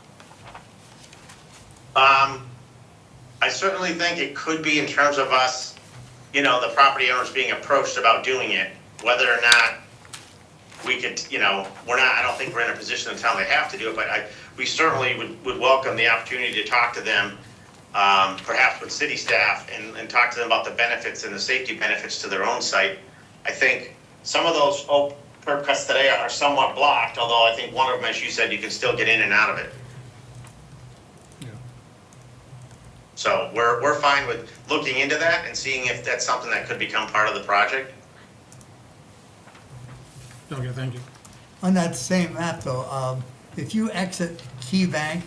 I certainly think it could be in terms of us, the property owners being approached about doing it, whether or not we could, I don't think we're in a position in town they have to do it, but we certainly would welcome the opportunity to talk to them, perhaps with city staff, and talk to them about the benefits and the safety benefits to their own site. I think some of those curb cuts today are somewhat blocked, although I think one of them, as you said, you can still get in and out of it. Yeah. So we're fine with looking into that and seeing if that's something that could become part of the project. Okay, thank you. On that same map though, if you exit Key Bank,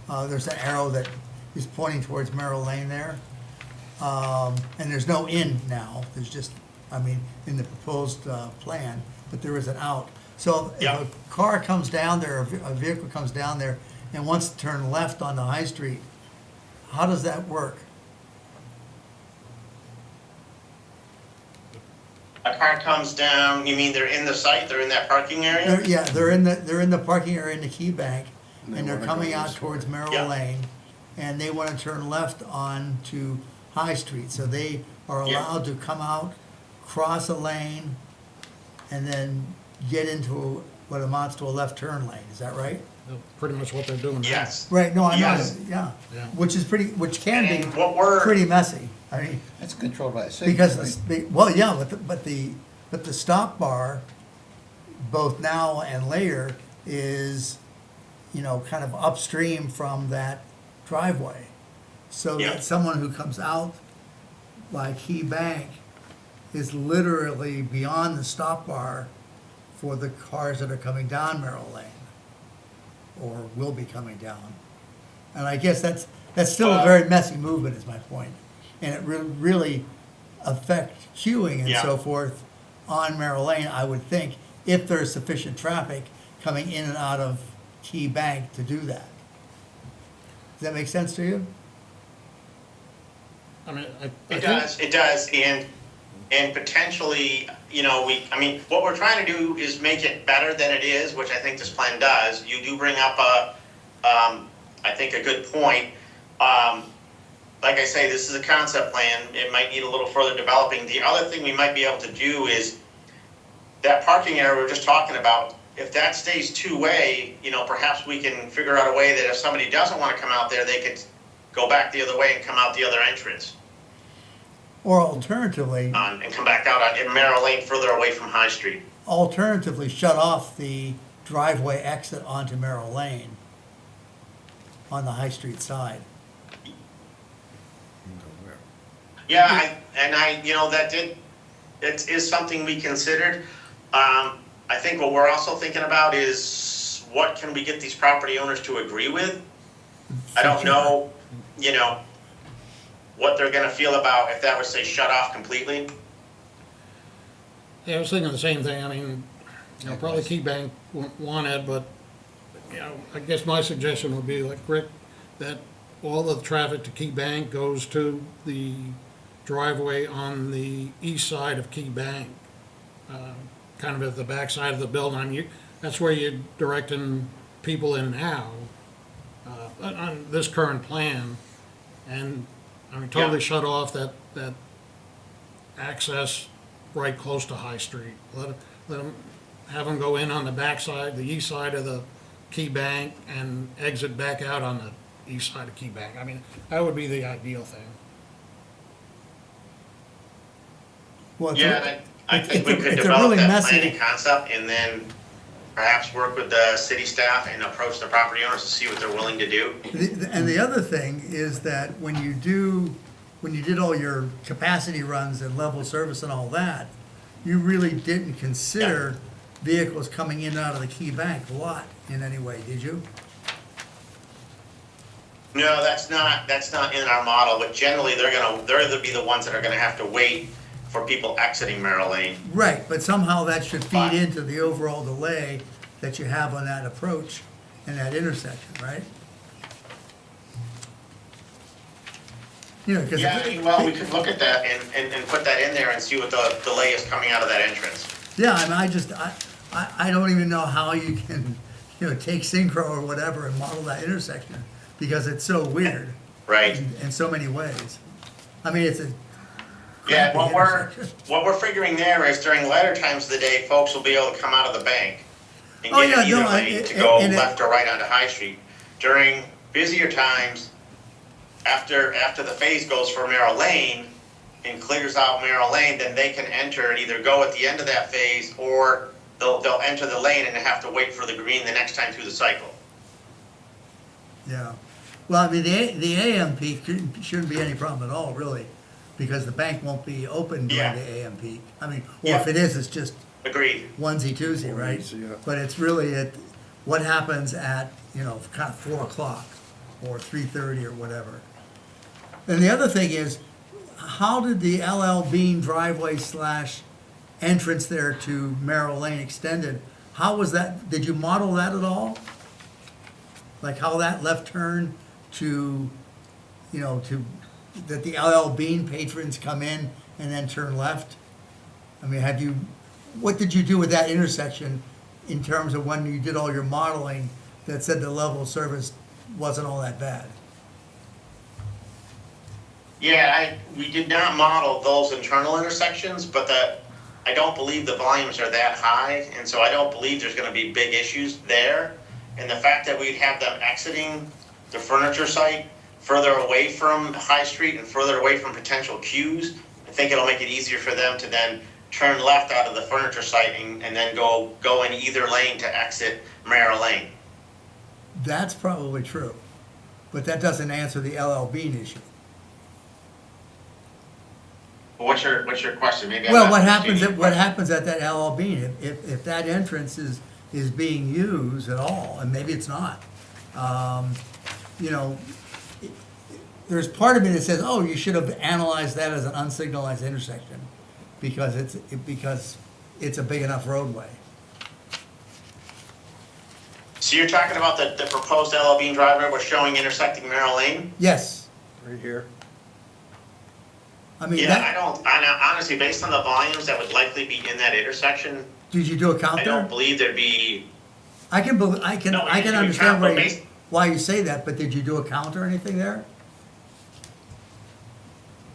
there's an arrow that is pointing towards Merrill Lane there. And there's no in now, there's just, in the proposed plan, but there is an out. So if Yeah. a car comes down there, a vehicle comes down there and wants to turn left on the High Street, how does that work? A car comes down, you mean they're in the site, they're in that parking area? Yeah, they're in the parking area in the Key Bank, and they're wanna coming go out this towards Merrill Yeah. Lane, and they wanna turn left on to High Street, so they are Yeah. allowed to come out, cross a lane, and then get into what amounts to a left turn lane, is that right? Pretty much what they're doing now. Yes. Right, no, I know, Yes. yeah, Yeah. which can And be what we're, pretty messy. I mean, That's controlled by a safety, because right? well, yeah, but the stop bar, both now and later, is, you know, kind of upstream from that driveway. So Yeah. that someone who comes out by Key Bank is literally beyond the stop bar for the cars that are coming down Merrill Lane, or will be coming down. And I guess that's still a very messy movement, is my point. And it really affect queuing and Yeah. so forth on Merrill Lane, I would think, if there's sufficient traffic coming in and out of Key Bank to do that. Does that make sense to you? I mean, I It think, does, and potentially, you know, what we're trying to do is make it better than it is, which I think this plan does. You do bring up I think a good point. Like I say, this is a concept plan, it might need a little further developing. The other thing we might be able to do is, that parking area we were just talking about, if that stays two-way, you know, perhaps we can figure out a way that if somebody doesn't wanna come out there, they could go back the other way and come out the other entrance. Or alternatively, And come back out on Merrill Lane further away from High Street. shut off the driveway exit onto Merrill Lane on the High Street side. Yeah, you know, it is something we considered. I think what we're also thinking about is, what can we get these property owners to agree with? I don't know, you know, what they're gonna feel about if that was, say, shut off completely. yeah, I was thinking the same thing. I mean, you know, probably Key Bank won't want it, but, you know, I guess my suggestion would be, like Rick, that all the traffic to Key Bank goes to the driveway on the east side of Key Bank, kind of at the back side of the building. I mean, that's where you're directing people in now, on this current plan. And, I mean, totally shut off that access right close to High Street. Let them, have them go in on the back side, the east side of the Key Bank, and exit back out on the east side of Key Bank. I mean, that would be the ideal thing. Well, it's Yeah, a- and I think we it's a- could it's a develop really that messy- planning concept and then perhaps work with the city staff and approach the property owners to see what they're willing to do. And the other thing is that when you did all your capacity runs and level service and all that, you really didn't consider vehicles coming in and out of the Key Bank lot in any way, did you? No, that's not in our model, but generally they're gonna be the ones that are gonna have to wait for people exiting Merrill Lane. Right, but somehow that should feed Fine. into the overall delay that you have on that approach and that intersection, right? You know, because. Yeah, well, we could look at that and put that in there and see what the delay is coming out of that entrance. Yeah, I mean, I don't even know how you can, you know, take Synchro or whatever and model that intersection, because it's so weird Right. in so many ways. I mean, it's a Yeah, crappy intersection. what we're figuring there is during lighter times of the day, folks will be able to come out of the bank and Oh, get yeah, in either no, lane to go and it- left or right onto High Street. During busier times, after the phase goes for Merrill Lane and clears out Merrill Lane, then they can enter and either go at the end of that phase, or they'll enter the lane and have to wait for the green the next time through the cycle. Yeah. Well, I mean, the AM peak shouldn't be any problem at all, really, because the bank won't be open Yeah. during the AM peak. I mean, or if Yeah. it is, it's just Agreed. onesie twosie, right? Onesie, yeah. But it's really what happens at, you know, kind of 4 o'clock or 3:30 or whatever. And the other thing is, how did the LL Bean driveway / entrance there to Merrill Lane extended? How was that, did you model that at all? Like how that left turn to, you know, that the LL Bean patrons come in and then turn left? I mean, what did you do with that intersection in terms of when you did all your modeling that said the level of service wasn't all that bad? Yeah, we did not model those internal intersections, but I don't believe the volumes are that high, and so I don't believe there's gonna be big issues there. And the fact that we'd have them exiting the furniture site further away from High Street and further away from potential queues, I think it'll make it easier for them to then turn left out of the furniture site and then go in either lane to exit Merrill Lane. That's probably true, but that doesn't answer the LL Bean issue. What's your question? Maybe I'm Well, not what understanding happens your at that LL Bean, if that entrance is being used at all, and maybe it's not, you know, there's part of me that says, oh, you should have analyzed that as an unsignalized intersection, because it's a big enough roadway. So you're talking about the proposed LL Bean driveway we're showing intersecting Merrill Lane? Yes, Right here. I mean, Yeah, that, honestly, based on the volumes that would likely be in that intersection, did you do a count I there? don't believe there'd be, I can No, we understand didn't do a count, but why you say that, but did you do a count or anything there?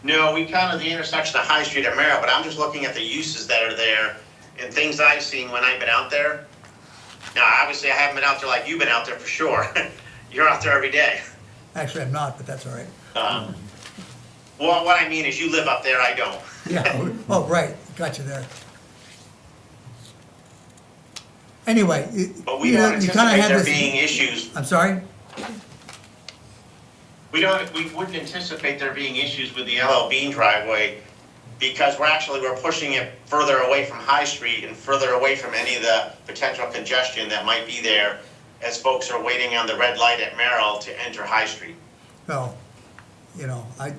no, we counted the intersection of High Street at Merrill, but I'm just looking at the uses that are there and things I've seen when I've been out there. Now, obviously, I haven't been out there like you've been out there for sure. You're out there every day. Actually, I'm not, but that's all right. Well, what I mean is you live up there, I don't. Yeah, oh, right, got you there. Anyway, But we you know, don't you kinda anticipate had there this. being issues. I'm sorry? We wouldn't anticipate there being issues with the LL Bean driveway because we're pushing it further away from High Street and further away from any of the potential congestion that might be there as folks are waiting on the red light at Merrill to enter High Street. Well, you know, I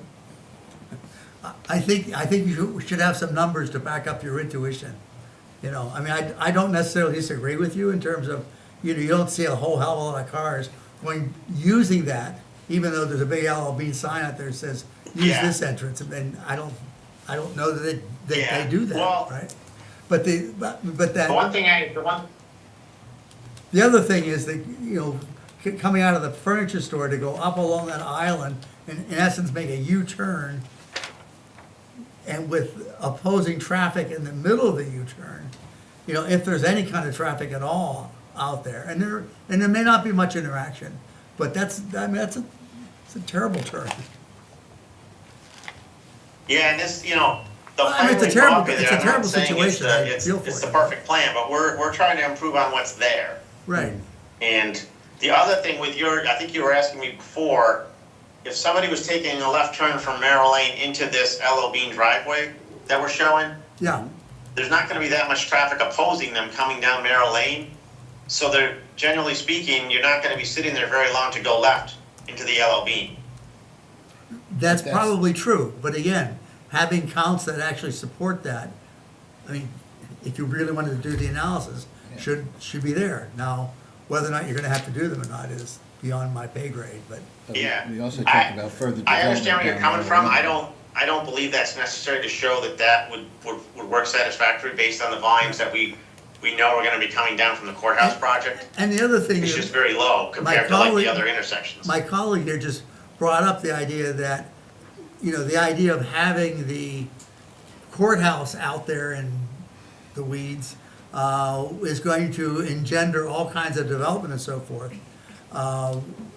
think you should have some numbers to back up your intuition. You know, I mean, I don't necessarily disagree with you in terms of, you know, you don't see a whole hell of a lot of cars using that, even though there's a big LL Bean sign out there that says, use Yeah. this entrance, and I don't know that Yeah, they do that, well- right? But that. The other thing is that, you know, coming out of the furniture store to go up along that island and in essence make a U-turn, and with opposing traffic in the middle of the U-turn, you know, if there's any kind of traffic at all out there, and there may not be much interaction, but it's a terrible turn. Yeah, and this, you know, the Well, I mean, plan it's a we terrible- copy there, it's a I'm not terrible saying it's situation, I the, feel for it's the you. perfect plan, but we're trying to improve on what's there. Right. And the other thing with I think you were asking me before, if somebody was taking a left turn from Merrill Lane into this LL Bean driveway that we're showing, Yeah, there's not gonna be that much traffic opposing them coming down Merrill Lane. So they're, generally speaking, you're not gonna be sitting there very long to go left into the LL Bean. that's probably true, but again, having counts that actually support that, I mean, if you really wanted to do the analysis, should be there. Now, whether or not you're gonna have to do them or not is beyond my pay grade, but, Yeah. We also I- talked about further I development. understand where you're down coming there. from. I don't believe that's necessary to show that would work satisfactory based on the volumes that we know are gonna be coming down from the courthouse project. and the other thing It's is. just very low compared to like colleague- the other intersections. My colleague here just brought up the idea that, you know, the idea of having the courthouse out there in the weeds is going to engender all kinds of development and so forth.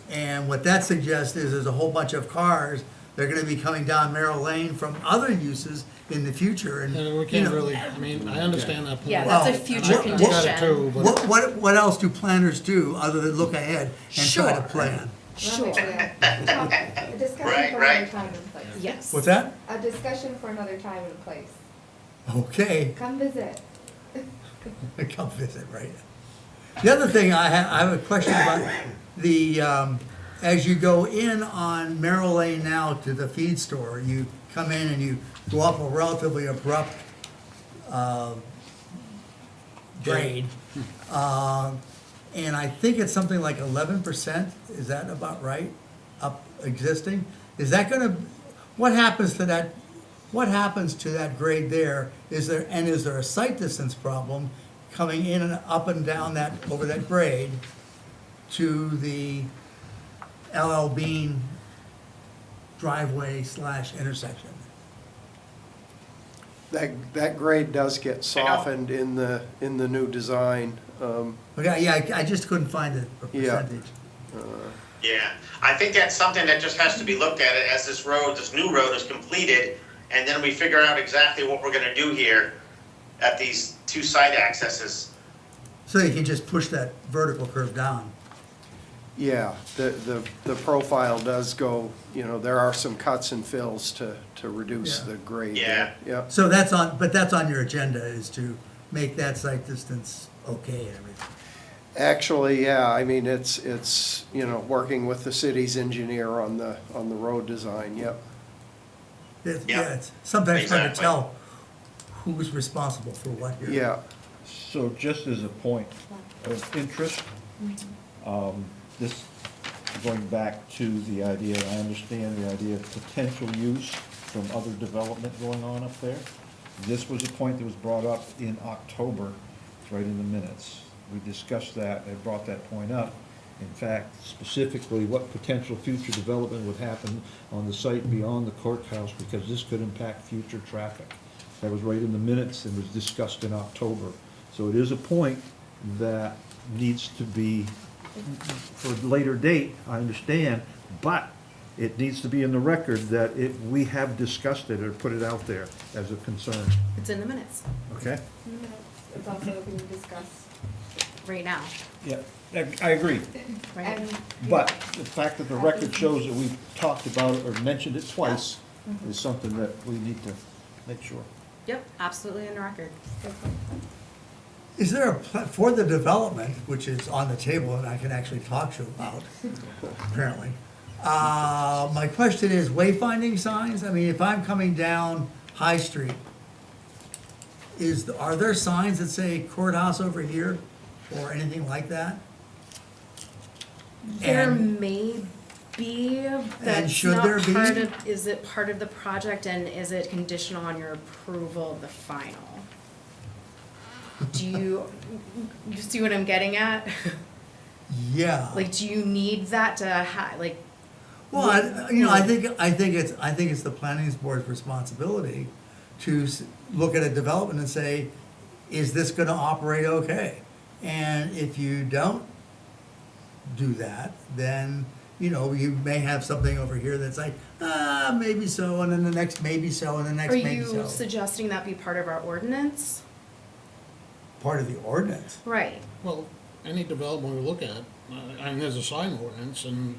And what that suggests is there's a whole bunch of cars that are gonna be coming down Merrill Lane from other uses in the future, and, And we you can't know, really, I mean, I understand that point. Yeah, that's a Well, future what- I got it condition. too, but what else do planners do other than look ahead and try to Sure. plan? Sure. A discussion Right, for right. another time and place. Yes. What's that? A discussion for another time and place. Okay. Come visit. Come visit, right? The other thing I have a question about the, as you go in on Merrill Lane now to the feed store, you come in and you go up a relatively abrupt, grade. And I think it's something like 11%, is that about right? Up existing? Is that gonna, what happens to that grade there? Is there a sight distance problem coming in and up and down that, over that grade to the LL Bean driveway / intersection? That grade does get softened in the new design. Okay, yeah, I just couldn't find a Yeah. percentage. Yeah, I think that's something that just has to be looked at as this new road is completed, and then we figure out exactly what we're gonna do here at these two site accesses. So you can just push that vertical curve down. Yeah, the profile does go, there are some cuts and fills to reduce Yeah. the grade. Yeah. Yep. So but that's on your agenda, is to make that site distance okay and everything. Actually, yeah, I mean, it's, working with the city's engineer on the road design, yep. Yeah, it's sometimes hard to Exactly. tell who's responsible for what here. Yeah, So just as a point of interest, this, going back to the idea, I understand the idea of potential use from other development going on up there. This was a point that was brought up in October, it's right in the minutes. We discussed that, I brought that point up. In fact, specifically, what potential future development would happen on the site beyond the courthouse, because this could impact future traffic. That was right in the minutes and was discussed in October. So it is a point that needs to be, for a later date, I understand, but it needs to be in the record that we have discussed it or put it out there as a concern, It's in the minutes okay? It's also being discussed. right now, Yeah, I agree. right? And But the fact that the record shows that we've talked about it or mentioned it twice is something that we need to make sure. Yep, absolutely in the record. Is there for the development, which is on the table and I can actually talk to about, apparently. My question is wayfinding signs? I mean, if I'm coming down High Street, are there signs that say courthouse over here or anything like that? There And- may be, that's should not there be? part of, is it part of the project and is it conditional on your approval of the final? Do you see what I'm getting at? Yeah. Like, do you need that to Well, I think it's the planning board's responsibility to look at a development and say, is this gonna operate okay? And if you don't do that, then, you may have something over here that's like, maybe so, and then the next maybe so, and the next Are maybe you so. suggesting that be part of our ordinance? Part of the ordinance. Right. Well, any development we look at, there's a sign ordinance, and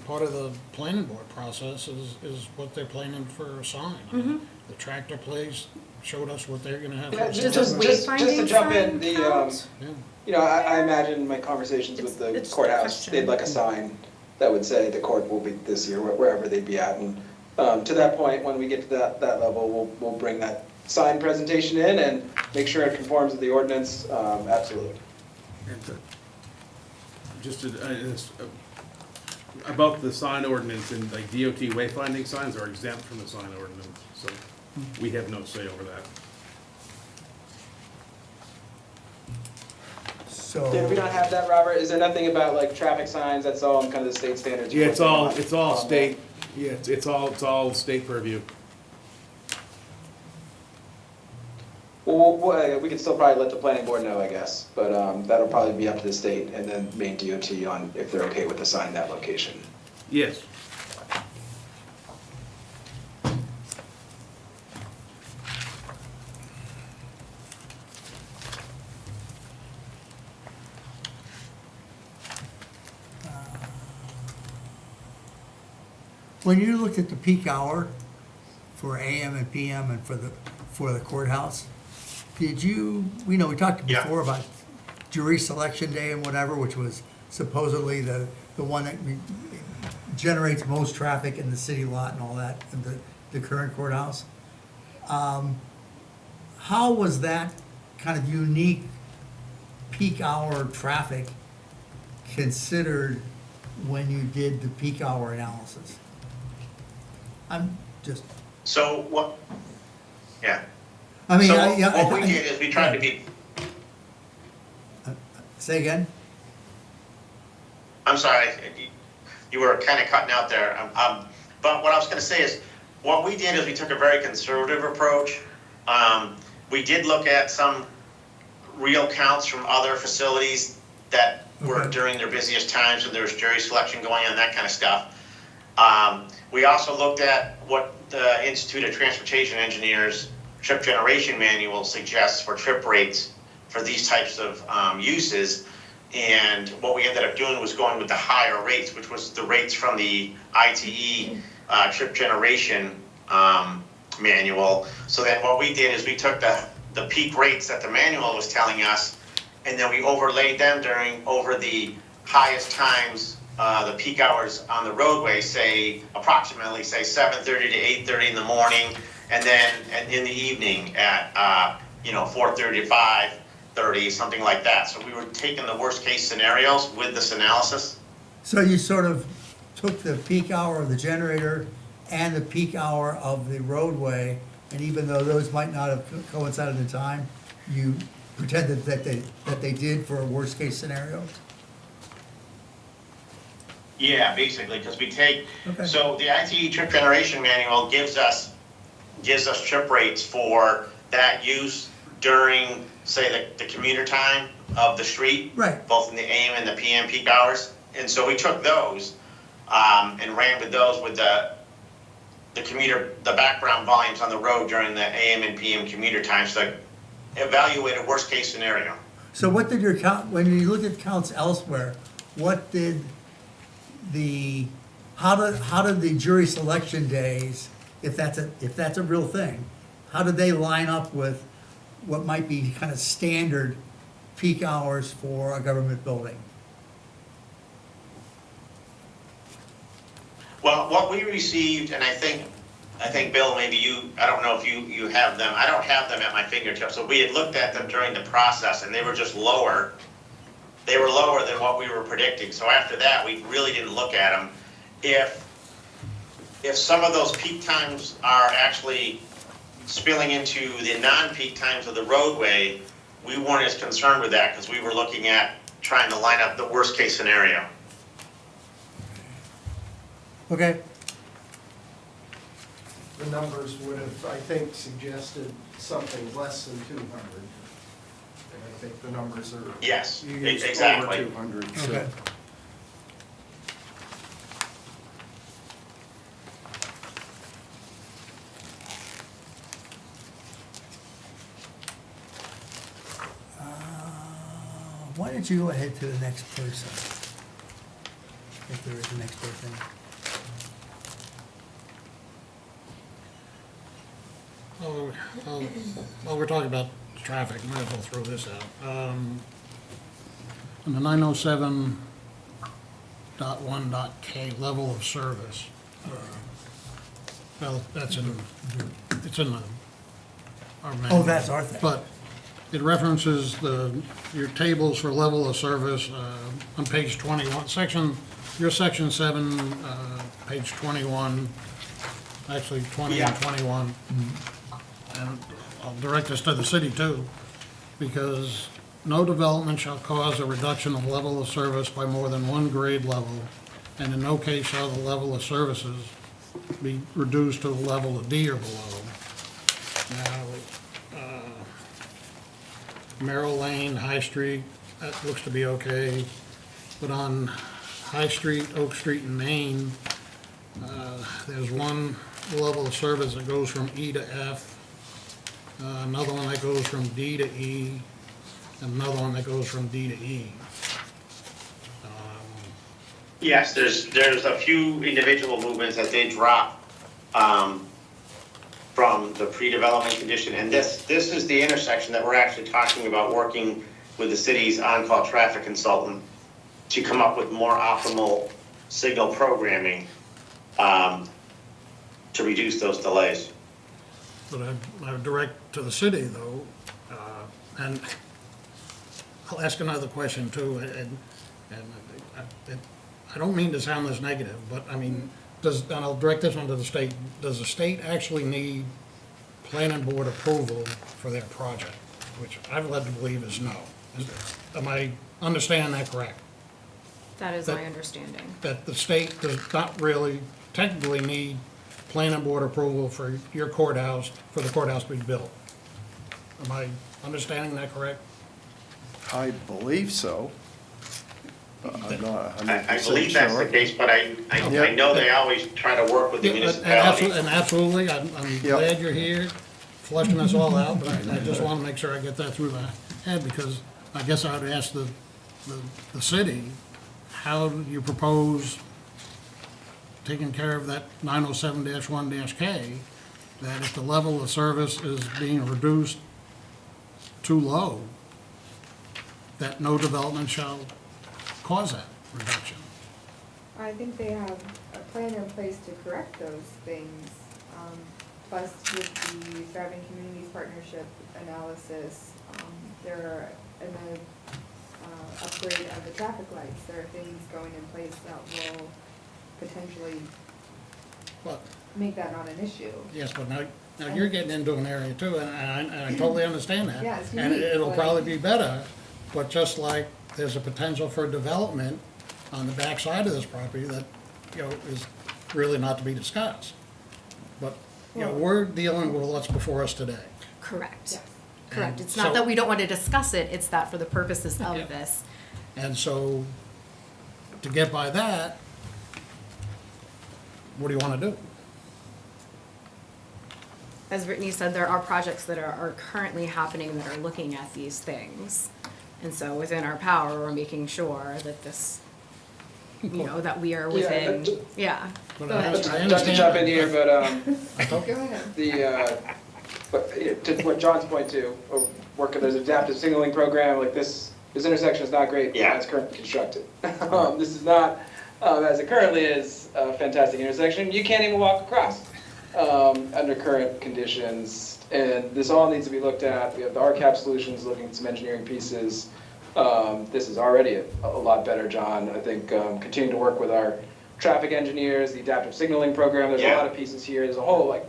part of the planning board process is what they're planning for a sign. The tractor place showed us what they're gonna have. Yeah, for just signs. a wayfinding to jump in, sign the, count? Yeah. I imagine my conversations with the It's a courthouse, question. they'd like a sign that would say the court will be this year, wherever they'd be at. And to that point, when we get to that level, we'll bring that sign presentation in and make sure it conforms with the ordinance, absolutely. Just about the sign ordinance, and like DOT wayfinding signs are exempt from the sign ordinance, so we have no say over that. So. Did we not have that, Robert? Is there nothing about like traffic signs, that's all in kind of the state standards? Yeah, it's all on state, yeah, it's all state purview. Well, we could still probably let the planning board know, I guess, but that'll probably be up to the state and then main DOT on if they're okay with the sign that location. Yes. When you looked at the peak hour for AM and PM and for the courthouse, did you, we talked Yeah. before about jury selection day and whatever, which was supposedly the one that generates most traffic in the city lot and all that, in the current courthouse. How was that kind of unique peak hour traffic considered when you did the peak hour analysis? I'm just, So what, yeah. I mean, So I- what we did is we tried to be, Say again? I'm sorry, you were kind of cutting out there. But what I was gonna say is, what we did is we took a very conservative approach. We did look at some real counts from other facilities that were Okay. during their busiest times when there was jury selection going on, that kind of stuff. We also looked at what the Institute of Transportation Engineers trip generation manual suggests for trip rates for these types of uses. And what we ended up doing was going with the higher rates, which was the rates from the ITE trip generation manual. So then what we did is we took the peak rates that the manual was telling us, and then we overlaid them over the highest times, the peak hours on the roadway, approximately 7:30 to 8:30 in the morning, and then in the evening at 4:30 to 5:30, something like that. So we were taking the worst case scenarios with this analysis. So you sort of took the peak hour of the generator and the peak hour of the roadway, and even though those might not have coincided in time, you pretended that they did for worst case scenarios? Yeah, basically, because we take, Okay. so the ITE trip generation manual gives us trip rates for that use during, say, the commuter time of the street. Right. Both in the AM and the PM peak hours. And so we took those, and ran with those with the background volumes on the road during the AM and PM commuter times, so evaluate a worst case scenario. So what did your count, when you looked at counts elsewhere, what did how did the jury selection days, if that's a real thing, how did they line up with what might be kind of standard peak hours for a government building? Well, what we received, and I think, Bill, maybe I don't know if you have them, I don't have them at my fingertips, so we had looked at them during the process, and they were just lower. They were lower than what we were predicting, so after that, we really didn't look at them. If some of those peak times are actually spilling into the non-peak times of the roadway, we weren't as concerned with that, because we were looking at trying to line up the worst case scenario. Okay, The numbers would have, I think, suggested something less than 200. And I think the numbers are. Yes, You used exactly. over 200, so. okay. Why don't you go ahead to the next person? If there is a next person. While we're talking about traffic, might as well throw this out. In the 907.1.k level of service, well, it's in our manual. Oh, that's our thing. But it references your tables for level of service on page 21, your section 7, page 21, actually 20 and 21. And I'll direct this to the city too, because no development shall cause a reduction of level of service by more than one grade level, and in no case shall the level of services be reduced to a level of D or below. Now, Merrill Lane, High Street, that looks to be okay, but on High Street, Oak Street, and Main, there's one level of service that goes from E to F, another one that goes from D to E, and another one that goes from D to E. Yes, there's a few individual movements that they drop from the pre-development condition, and this is the intersection that we're actually talking about working with the city's on-call traffic consultant to come up with more optimal signal programming to reduce those delays. But I would direct to the city though, and I'll ask another question too, and I don't mean to sound this negative, but I mean, and I'll direct this one to the state, does the state actually need planning board approval for their project? Which I've led to believe is no. Am I understanding that correct? That is my understanding. That the state does not really technically need planning board approval for your courthouse, for the courthouse to be built. Am I understanding that correct? I believe so. I'm not 100% I believe that's the sure. case, but I know they always try to work with the municipality. And absolutely, I'm Yep. glad you're here, fleshing this all out, but I just want to make sure I get that through my head, because I guess I would ask the city, how do you propose taking care of that 907-1-K, that if the level of service is being reduced too low, that no development shall cause that reduction? I think they have a plan in place to correct those things. Plus with the Thriving Communities Partnership analysis, there are, in the upgrade of the traffic lights, there are things going in place that will potentially But, make that not an issue. yes, but now you're getting into an area too, and I totally understand that. Yeah, it's And unique, it'll but- probably be better, but just like there's a potential for development on the backside of this property that, is really not to be discussed. But, we're dealing with what's before us today. Correct. Yes. Correct. And It's not so- that we don't want to discuss it, it's that for the purposes Yeah. of this. And so, to get by that, what do you want to do? As Brittany said, there are projects that are currently happening that are looking at these things. And so within our power, we're making sure that this, that we are within, yeah. But Go I ahead. understand Not to jump in that. here, but, Go ahead. to what John's point to, there's an adaptive signaling program, like this intersection is not great Yeah. as currently constructed. This is not, as it currently is, a fantastic intersection. You can't even walk across under current conditions. And this all needs to be looked at. We have the RCAP solutions looking at some engineering pieces. This is already a lot better, John. I think continuing to work with our traffic engineers, the adaptive signaling program, there's a lot of pieces here. There's a whole,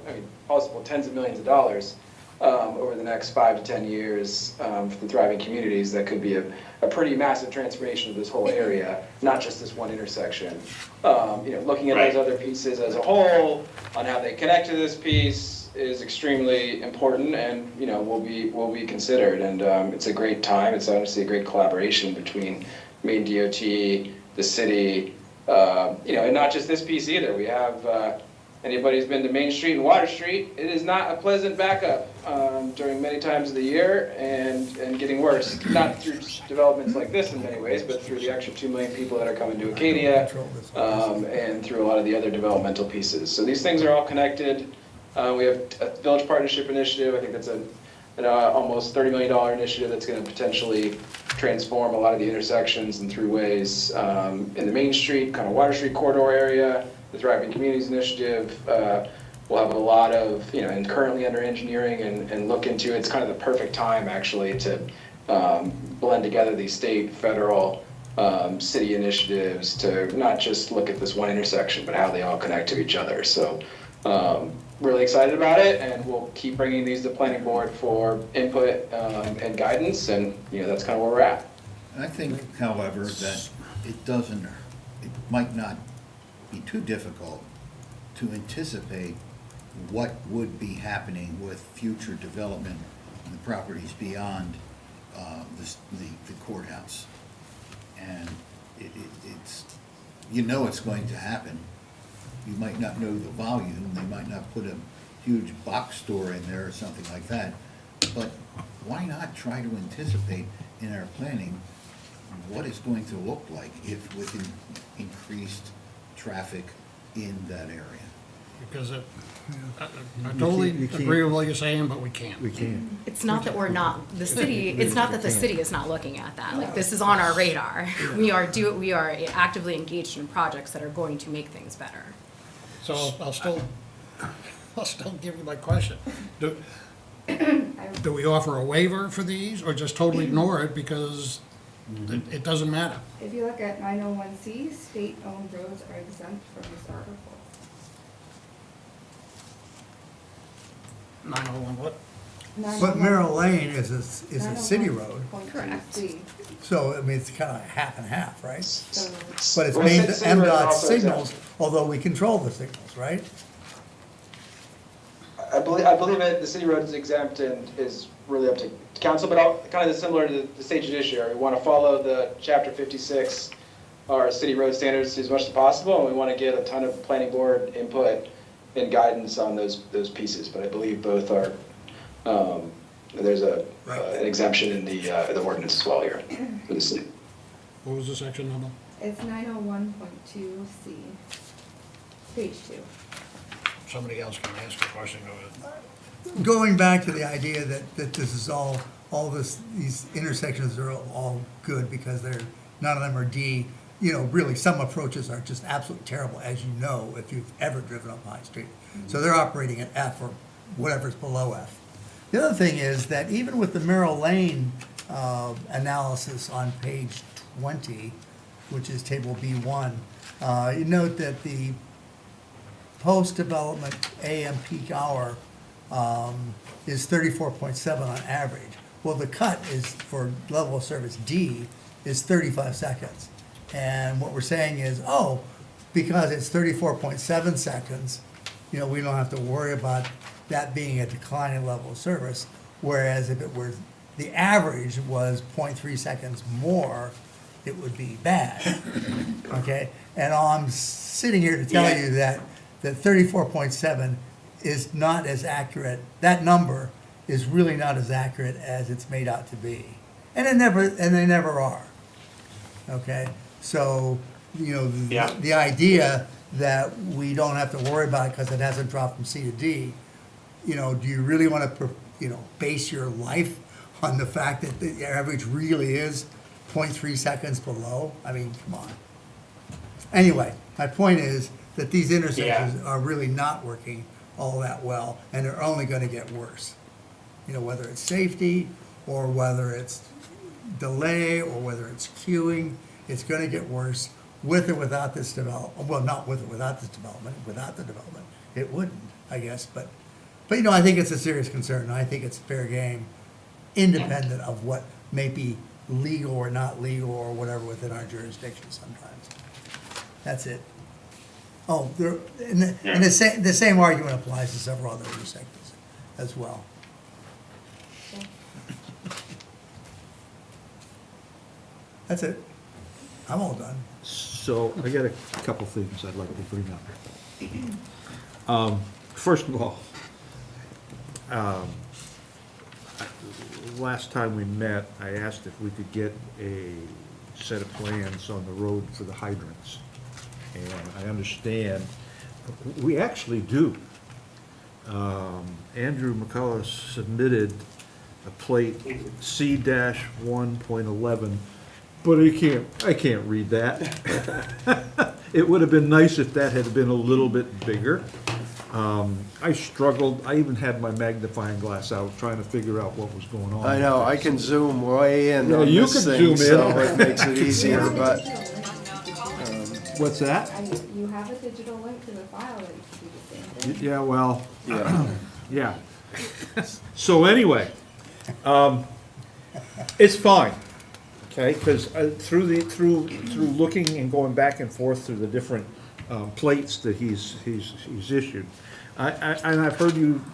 possible tens of millions of dollars over the next 5 to 10 years for the thriving communities. That could be a pretty massive transformation of this whole area, not just this one intersection. Looking at those other pieces as a whole, on how they connect to this piece is extremely important and, will be considered. And it's a great time. It's obviously a great collaboration between Maine DOT, the city, and not just this piece either. We have, anybody who's been to Main Street and Water Street, it is not a pleasant backup during many times of the year and getting worse. Not through developments like this in many ways, but through the extra 2 million people that are coming to Acadia and through a lot of the other developmental pieces. So these things are all connected. We have a Village Partnership Initiative. I think that's an almost $30 million initiative that's going to potentially transform a lot of the intersections and throughways in the Main Street, kind of Water Street corridor area. The Thriving Communities Initiative will have a lot of, and currently under engineering and look into, it's kind of the perfect time actually to blend together these state, federal, city initiatives to not just look at this one intersection, but how they all connect to each other. So really excited about it, and we'll keep bringing these to planning board for input and guidance, and that's kind of where we're at. I think, however, that it might not be too difficult to anticipate what would be happening with future development in the properties beyond the courthouse. And it's it's going to happen. You might not know the volume, they might not put a huge box store in there or something like that, but why not try to anticipate in our planning what it's going to look like if with increased traffic in that area? Because I totally agree with what you're saying, but we can't. We can't. It's not that we're not, the city, it's not that the city is not looking at that, like, this is on our radar. We are actively engaged in projects that are going to make things better. So I'll still give you my question. Do we offer a waiver for these, or just totally ignore it because it doesn't matter? If you look at 901C, state-owned roads are exempt from this article. 901 what? But Merrill Lane is a city road, Correct. so, it's kind of half and half, right? So But it's Well, made city roads are MDOT also signals, although we control the signals, right? I believe the city road is exempt and is really up to council, but kind of similar to the state judiciary. We want to follow the chapter 56 our city road standards as much as possible, and we want to get a ton of planning board input and guidance on those pieces. But I believe both are, there's an exemption in the ordinance as well here for the city. What was the section number? It's 901.2C, page 2. Somebody else can ask a question, go ahead. Going back to the idea that this is these intersections are all good because none of them are D. You know, really, some approaches are just absolutely terrible, as you know, if you've ever driven up High Street. So they're operating at F or whatever's below F. The other thing is that even with the Merrill Lane analysis on page 20, which is table B1, you note that the post-development AM peak hour is 34.7 on average. Well, the cut is for level of service D is 35 seconds. And what we're saying is, because it's 34.7 seconds, you know, we don't have to worry about that being a declining level of service. Whereas if it were, the average was 0.3 seconds more, it would be bad. Okay? And I'm sitting here to tell you that 34.7 is not as accurate. That number is really not as accurate as it's made out to be. And they never are. Okay? So, you know, the idea that we don't have to worry about it because it hasn't dropped from C to D, you know, do you really want to, base your life on the fact that the average really is 0.3 seconds below? I mean, come on. Anyway, my point is that these intersections are really not working all that well, and they're only going to get worse. You know, whether it's safety or whether it's delay or whether it's queuing, it's going to get worse with or without this development. Well, not with or without this development. Without the development, it wouldn't, I guess. But you know, I think it's a serious concern, and I think it's fair game, independent of what may be legal or not legal or whatever within our jurisdiction sometimes. That's it. Oh, the same argument applies to several other intersections as well. That's it. I'm all done. So I got a couple things I'd like to bring up. First of all, last time we met, I asked if we could get a set of plans on the road for the hydrants. And I understand, we actually do. Andrew McCullough submitted a plate C-1.11, but I can't read that. It would have been nice if that had been a little bit bigger. I struggled, I even had my magnifying glass out trying to figure out what was going on. I know, I can zoom way in Yeah, on you this can thing, zoom in. so it makes it easier, but, What's that? You have a digital link to the file that you can do the same thing. Yeah, well, yeah. yeah. So anyway, it's fine, okay, because through looking and going back and forth through the different plates that he's issued, and I've heard you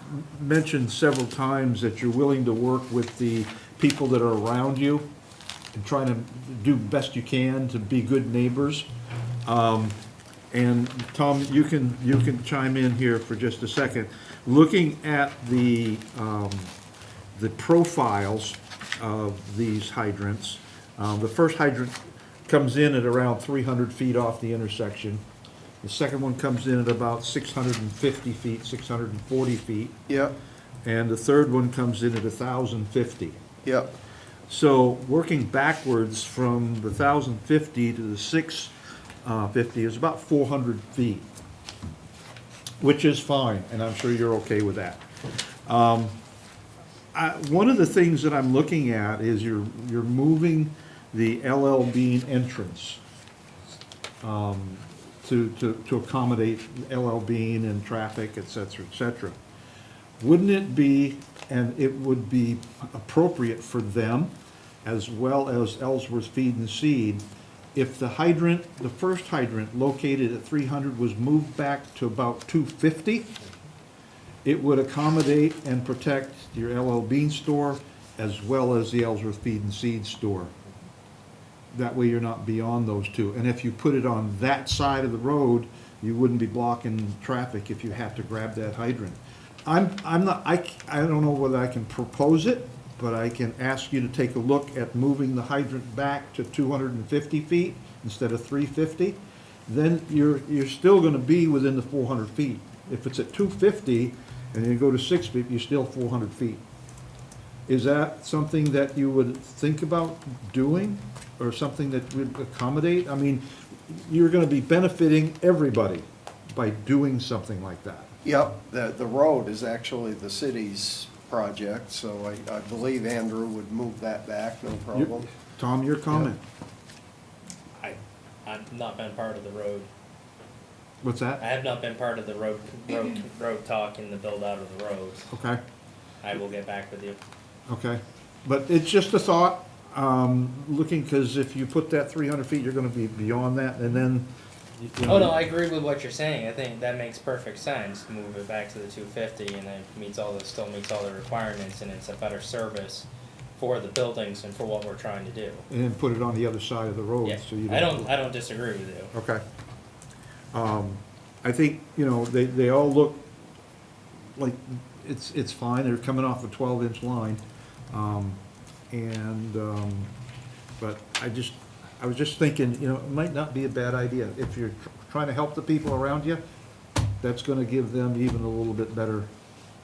mention several times that you're willing to work with the people that are around you and trying to do the best you can to be good neighbors. And Tom, you can chime in here for just a second. Looking at the profiles of these hydrants, the first hydrant comes in at around 300 feet off the intersection. The second one comes in at about 650 feet, 640 feet. Yep, And the third one comes in at 1,050. yep. So working backwards from the 1,050 to the 650 is about 400 feet, which is fine, and I'm sure you're okay with that. One of the things that I'm looking at is you're moving the LL Bean entrance to accommodate LL Bean and traffic, et cetera, et cetera. Wouldn't it be, and it would be appropriate for them, as well as Ellsworth Feed and Seed, if the hydrant, the first hydrant located at 300 was moved back to about 250, it would accommodate and protect your LL Bean store as well as the Ellsworth Feed and Seed store. That way you're not beyond those two. And if you put it on that side of the road, you wouldn't be blocking traffic if you have to grab that hydrant. I'm not, I don't know whether I can propose it, but I can ask you to take a look at moving the hydrant back to 250 feet instead of 350. Then you're still gonna be within the 400 feet. If it's at 250 and you go to 6 feet, you're still 400 feet. Is that something that you would think about doing, or something that would accommodate? I mean, you're gonna be benefiting everybody by doing something like that. Yep, the road is actually the city's project, so I believe Andrew would move that back, no problem. Tom, your comment? I've not been part of the road. What's I that? have not been part of the road talk and the build out of the roads. Okay, I will get back with you. okay. But it's just a thought, looking, because if you put that 300 feet, you're gonna be beyond that, and then. you know- Oh, no, I agree with what you're saying. I think that makes perfect sense. Move it back to the 250 and it still meets all the requirements, and it's a better service for the buildings and for what we're trying to do. And then put it on the other side of the road, Yeah, so you I don't. don't disagree with you. Okay. I think, they all look like it's fine, they're coming off a 12-inch line. But I was just thinking, it might not be a bad idea. If you're trying to help the people around you, that's gonna give them even a little bit better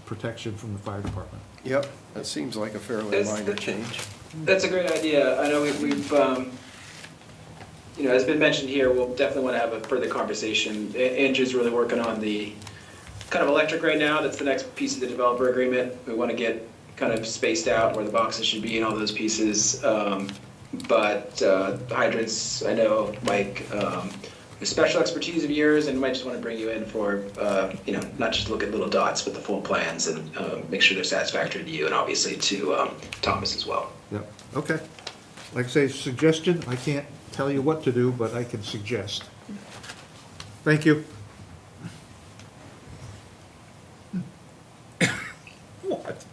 protection from the fire department. Yep, that seems like a fairly minor change. That's a great idea. I know we've, as been mentioned here, we'll definitely want to have a further conversation. Andrew's really working on the kind of electric right now. That's the next piece of the developer agreement. We want to get kind of spaced out where the boxes should be and all those pieces. But hydrants, I know, Mike, with special expertise of yours, and might just want to bring you in for, not just look at little dots, but the full plans and make sure they're satisfactory to you and obviously to Thomas as well. Yep, okay. Like I say, suggestion, I can't tell you what to do, but I can suggest. Thank you. What?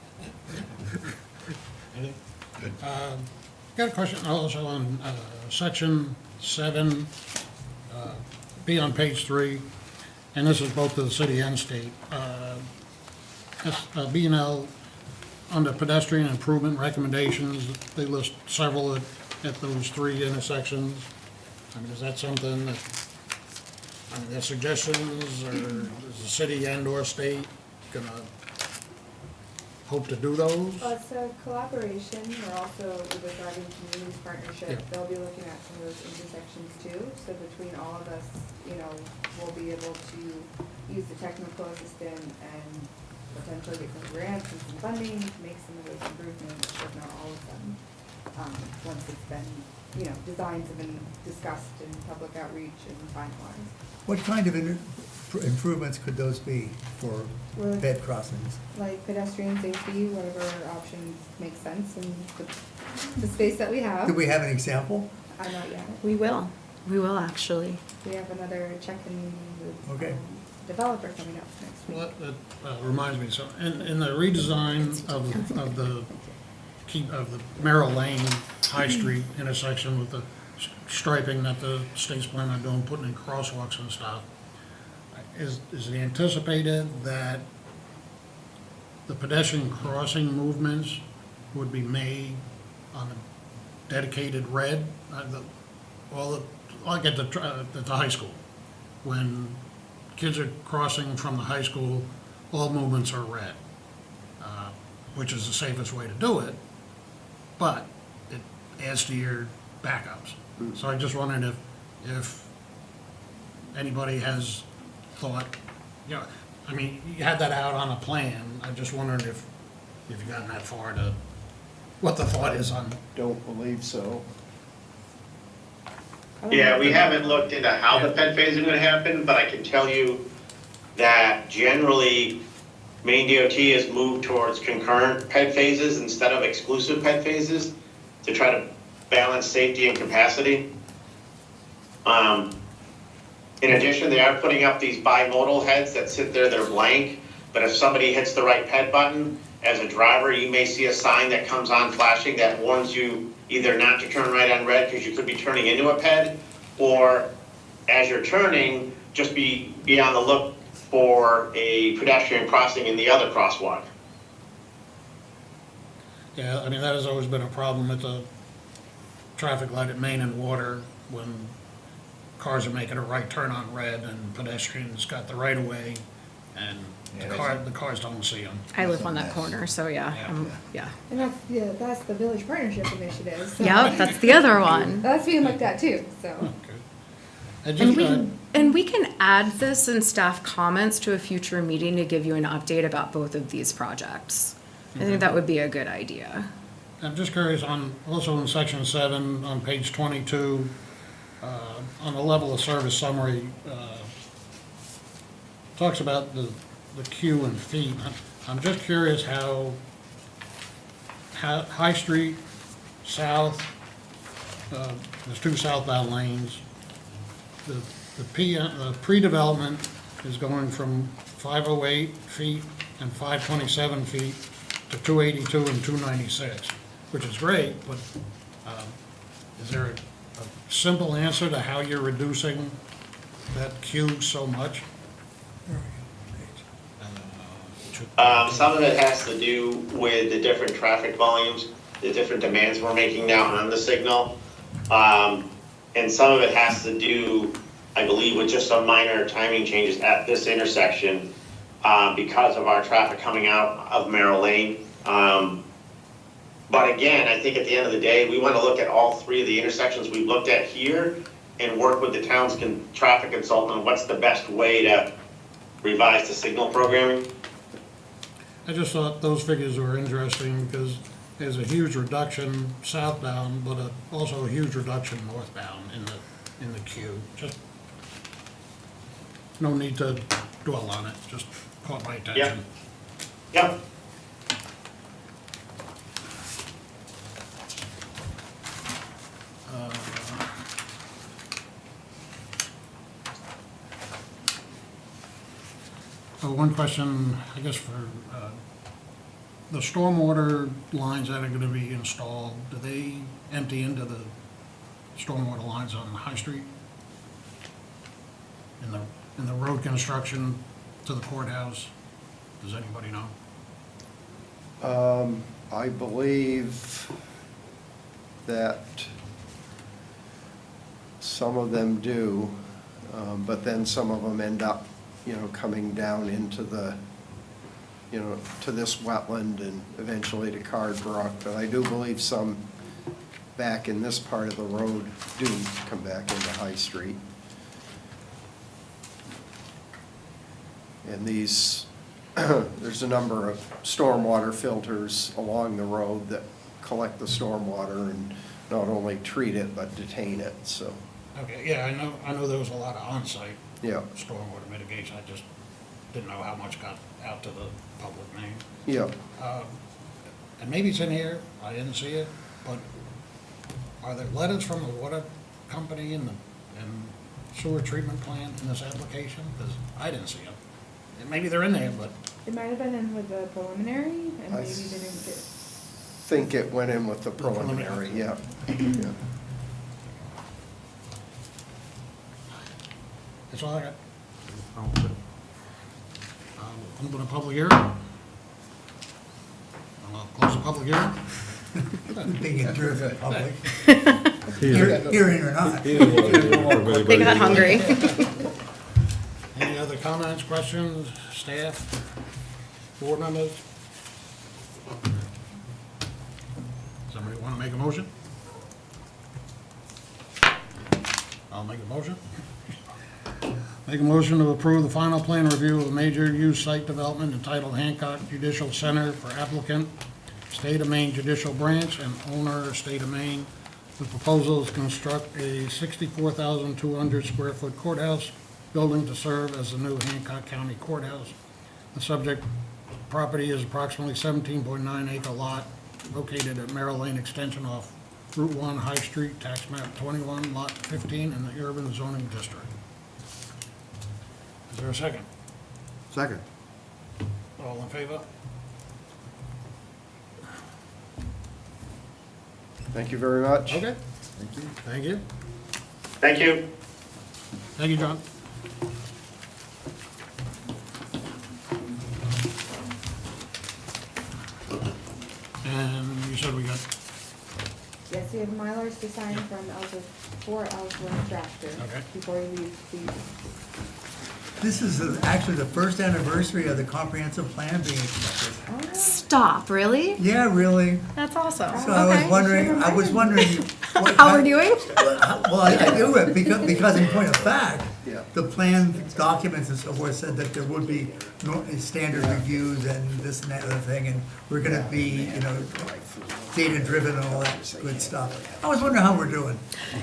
Got a question also on section 7, B on page 3, and this is both to the city and state. B&L, under pedestrian improvement recommendations, they list several at those 3 intersections. I mean, is that something that, their suggestions, or is the city and/or state gonna hope to do those? It's a collaboration, we're also, with the Driving Communities Partnership, Yeah. they'll be looking at some of those intersections too. So between all of us, we'll be able to use the technical assistant and potentially get some grants and some funding to make some of those improvements, if not all of them. Once it's been, designs have been discussed in public outreach and finalized. What kind of improvements could those be for Well, bed crossings? Like pedestrian safety, whatever options make sense in the space that we have. Do we have an example? Not yet. We will actually. We have another check-in with Okay. developer coming up next week. Well, that reminds me, so in the redesign of the Merrill Lane High Street intersection with the striping that the state's planning on doing, putting in crosswalks and stuff, is it anticipated that the pedestrian crossing movements would be made on a dedicated red? Like at the high school, when kids are crossing from the high school, all movements are red, which is the safest way to do it, but it adds to your backups. So I just wondered if anybody has thought, you had that out on a plan. I just wondered if you've gotten that far to, what the thought is on. Don't believe so. Yeah, we haven't looked into how the ped phase is gonna happen, but I can tell you that generally, Maine DOT has moved towards concurrent ped phases instead of exclusive ped phases to try to balance safety and capacity. In addition, they are putting up these bimodal heads that sit there, they're blank, but if somebody hits the right ped button, as a driver, you may see a sign that comes on flashing that warns you either not to turn right on red because you could be turning into a ped, or as you're turning, just be on the look for a pedestrian crossing in the other crosswalk. Yeah, I mean, that has always been a problem at the traffic light at Main and Water when cars are making a right turn on red and pedestrians got the right of way and the cars don't see them. I live on that corner, so yeah, yeah. And that's the Village Partnership Initiative, so. Yep, that's the other one. That's being looked at too, so. And we can add this in staff comments to a future meeting to give you an update about both of these projects. I think that would be a good idea. I'm just curious also in section 7, on page 22, on the level of service summary, talks about the queue in feet. I'm just curious how High Street, south, there's 2 southbound lanes. The pre-development is going from 508 feet and 527 feet to 282 and 296, which is great, but is there a simple answer to how you're reducing that queue so much? Some of it has to do with the different traffic volumes, the different demands we're making now on the signal. And some of it has to do, I believe, with just some minor timing changes at this intersection because of our traffic coming out of Merrill Lane. But again, I think at the end of the day, we want to look at all 3 of the intersections we've looked at here and work with the town's traffic consultant on what's the best way to revise the signal programming. I just thought those figures were interesting because there's a huge reduction southbound, but also a huge reduction northbound in the queue. Just no need to dwell on it, just caught my attention. Yep. One question, I guess, for the stormwater lines that are going to be installed, do they empty into the stormwater lines on High Street? In the road construction to the courthouse? Does anybody know? I believe that some of them do, but then some of them end up, coming down into the, to this wetland and eventually to Card Brook. But I do believe some back in this part of the road do come back into High Street. And these, there's a number of stormwater filters along the road that collect the stormwater and not only treat it, but detain it, so. Okay, yeah, I know there was a lot of on-site Yeah. stormwater mitigation. I just didn't know how much got out to the public main. Yeah. And maybe it's in here, I didn't see it, but are there letters from the water company and sewer treatment plant in this application? Because I didn't see them. And maybe they're in there, but It might have been in with the preliminary and I maybe didn't get. think it went in with the preliminary, yeah. Yeah. that's all I got. Open a public hearing. I'll close the public hearing. Being interested in public. Hearing or not. They got hungry. Any other comments, questions, staff, board members? Somebody want to make a motion? I'll make a motion. Make a motion to approve the final plan review of a major use site development entitled Hancock Judicial Center for applicant, State of Maine Judicial Branch, and owner, State of Maine. The proposal is to construct a 64,200 square foot courthouse building to serve as the new Hancock County Courthouse. The subject property is approximately 17.9 acre lot located at Merrill Lane Extension off Route 1 High Street, tax map 21, lot 15 in the urban zoning district. Is there a second? Second. All in favor? Thank you very much. Okay. Thank you. Thank you. Thank you, John. And you said we got, Yes, we have Mylars to sign from Ellsworth, for Ellsworth Tractor. Okay. Before you leave, please. This is actually the first anniversary of the comprehensive plan being accepted. Stop, really? Yeah, really. That's awesome. So I was wondering. what How we're kind- doing? Well, I do it because in point of fact, Yeah. the plan documents and so forth said that there would be standard reviews and this and that other thing, and we're gonna be, data-driven and all that good stuff. I was wondering how we're doing.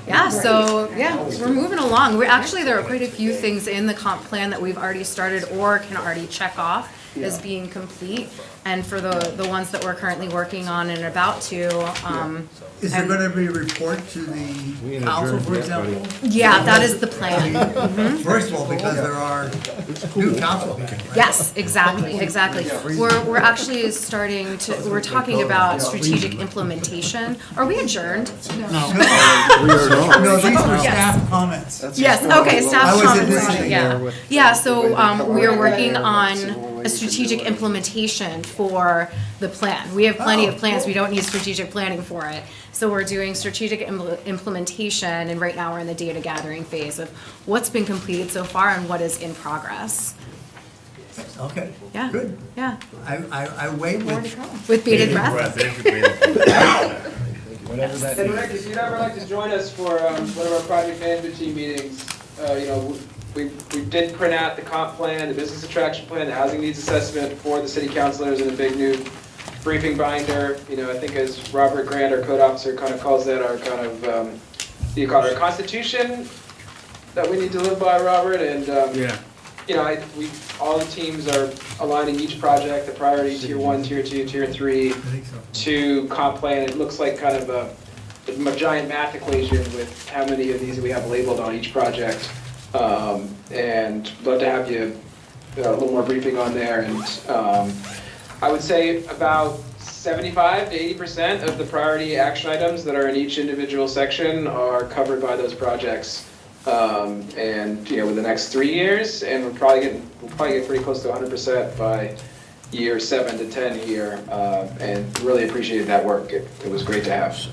Yeah, so, yeah, we're moving along. There are quite a few things in the comp plan that we've already started or can already check off as being complete. And for the ones that we're currently working on and about to, Is there and- gonna be a report to the council, for example? yeah, that is the plan. First of all, because there are new council people, right? Yes, exactly. We're actually we're talking about strategic implementation. Are we adjourned? No, these were staff comments. Yes, okay, I staff was comments, listening yeah. there with Yeah, the so, way they we are cover working it. on It's the way a to strategic do it. implementation for the plan. We have plenty of Oh, plans, cool. we don't need strategic planning for it. So we're doing strategic implementation, and right now we're in the data gathering phase of what's been completed so far and what is in progress. Okay, Yeah. good. Yeah, I wait More to with, come. with bated breath. Whatever that And means. Rick, if you'd ever like to join us for one of our project management team meetings, we did print out the comp plan, the business attraction plan, the housing needs assessment for the city councilors in a big new briefing binder. I think as Robert Grant, our code officer, kind of calls that our kind of, our constitution that we need to live by, Robert, and, all the teams are aligning each project, the priority, tier 1, tier 2, tier 3, I think so. to comp plan. It looks like kind of a giant math equation with how many of these we have labeled on each project. And love to have you a little more briefing on there. And I would say about 75 to 80% of the priority action items that are in each individual section are covered by those projects. And with the next 3 years, and we'll probably get pretty close to 100% by year 7 to 10 here. And really appreciated that work. It was great to have. So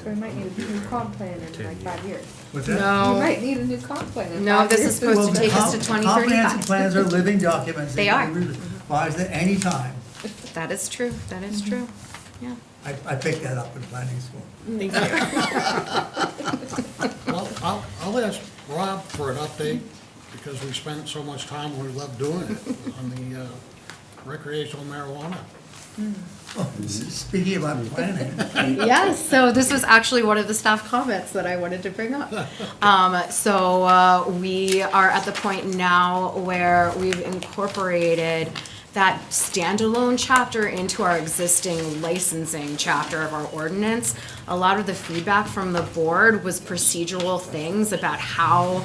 we might need a new comp plan in like 5 years. What's that? We No, might need a new comp plan in 5 years. no, this is supposed to take us to Comprehensive 2035. plans are living documents. They can are. be revised at any time. That is true, yeah. I picked that up in planning school. Thank you. well, I'll ask Rob for an update, because we spent so much time, and we love doing it, on the recreational marijuana. Oh, speaking about planning, Yes, so this was actually one of the staff comments that I wanted to bring up. We are at the point now where we've incorporated that standalone chapter into our existing licensing chapter of our ordinance. A lot of the feedback from the board was procedural things about how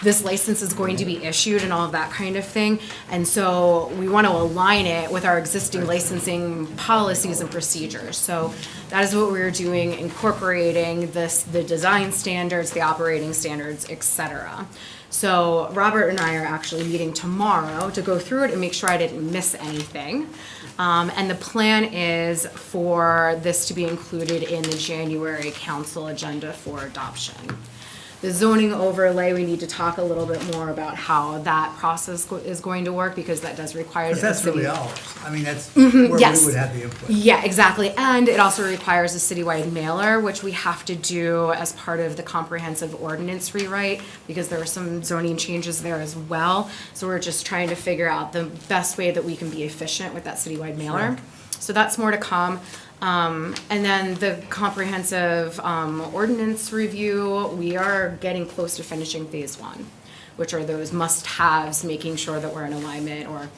this license is going to be issued and all of that kind of thing. And so we want to align it with our existing licensing policies and procedures. So that is what we're doing, incorporating the design standards, the operating standards, et cetera. So Robert and I are actually meeting tomorrow to go through it and make sure I didn't miss anything. And the plan is for this to be included in the January council agenda for adoption. The zoning overlay, we need to talk a little bit more about how that process is going to work, because that does require. because that's the city- really ours. I mean, that's where we yes. would have the input. Yeah, exactly. And it also requires a citywide mailer, which we have to do as part of the comprehensive ordinance rewrite, because there are some zoning changes there as well. So we're just trying to figure out the best way that we can be efficient with that citywide mailer. So that's more to come. And then the comprehensive ordinance review, we are getting close to finishing phase 1, which are those must-haves, making sure that we're in alignment or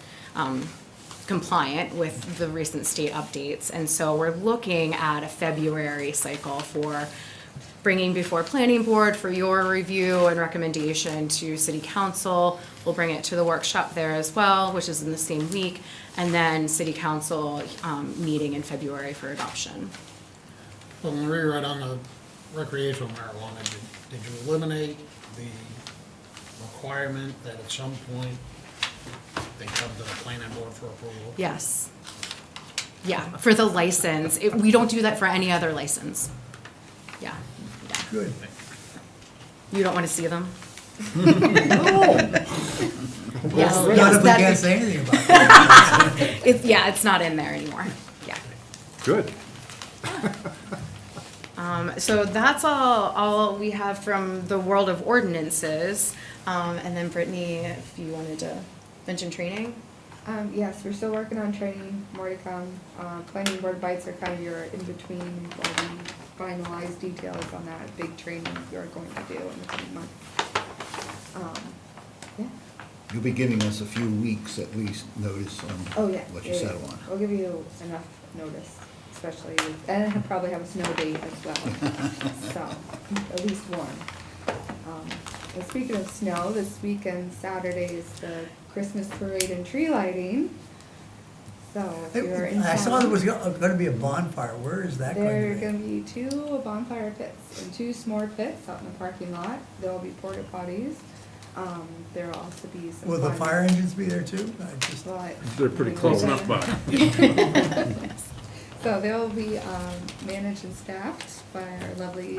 compliant with the recent state updates. And so we're looking at a February cycle for bringing before planning board for your review and recommendation to city council. We'll bring it to the workshop there as well, which is in the same week, and then city council meeting in February for adoption. So Marie, right on the recreational marijuana, did you eliminate the requirement that at some point they come to the planning board for approval? Yes. Yeah, for the license. We don't do that for any other license. Yeah. Yeah. Good. You don't want to see them? Not Yes, if we that- can't say anything about it. Yeah, it's not in there anymore. Yeah. Good. So that's all we have from the world of ordinances. And then Brittany, if you wanted to mention training? Yes, we're still working on training, more to come. Planning board bites are kind of your in-between while we finalize details on that big training we are going to do in the coming months. Yeah. You'll be giving us a few weeks at least notice Oh, on yeah. what you yeah, settle yeah. on. We'll give you enough notice, especially, and I'll probably have a snow date as well, so, at least one. And speaking of snow, this weekend, Saturday is the Christmas parade and tree lighting. So if you're in I saw there town, was gonna be a bonfire. Where is that there are going to gonna be 2 bonfire pits and 2 s'more pits out in the parking lot. There'll be porta potties. There'll also be be? some. Will the fun- fire engines be there too? I just, Well, They're pretty close enough, but. So they'll be managed and staffed by our lovely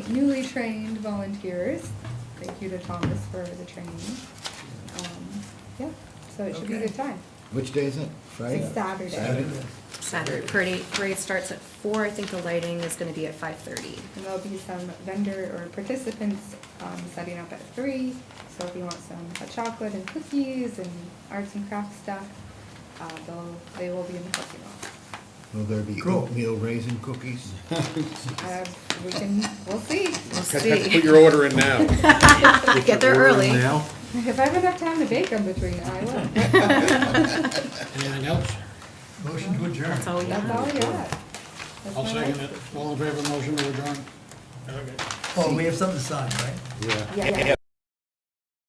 newly trained volunteers. Thank you to Thomas for the training. Yeah, so it should be a Okay. good time. Which day is it? Friday? It's Saturday. Saturday. Parade starts at 4. I think the lighting is going to be at 5:30. And there'll be some vendor or participants setting up at 3. So if you want some hot chocolate and cookies and arts and crafts stuff, they will be in the parking lot. Will there be Cool. oatmeal raisin cookies? We'll see. We'll Put see. your order in now. Get there early. Now? If I have enough time to bake them between, I will. Anything else? motion to adjourn. That's all we That's got. all I got. That's I'll my second life. it. All in favor of the motion to adjourn? Okay. Oh, we have something to sign, right? Yeah. Yeah, yeah.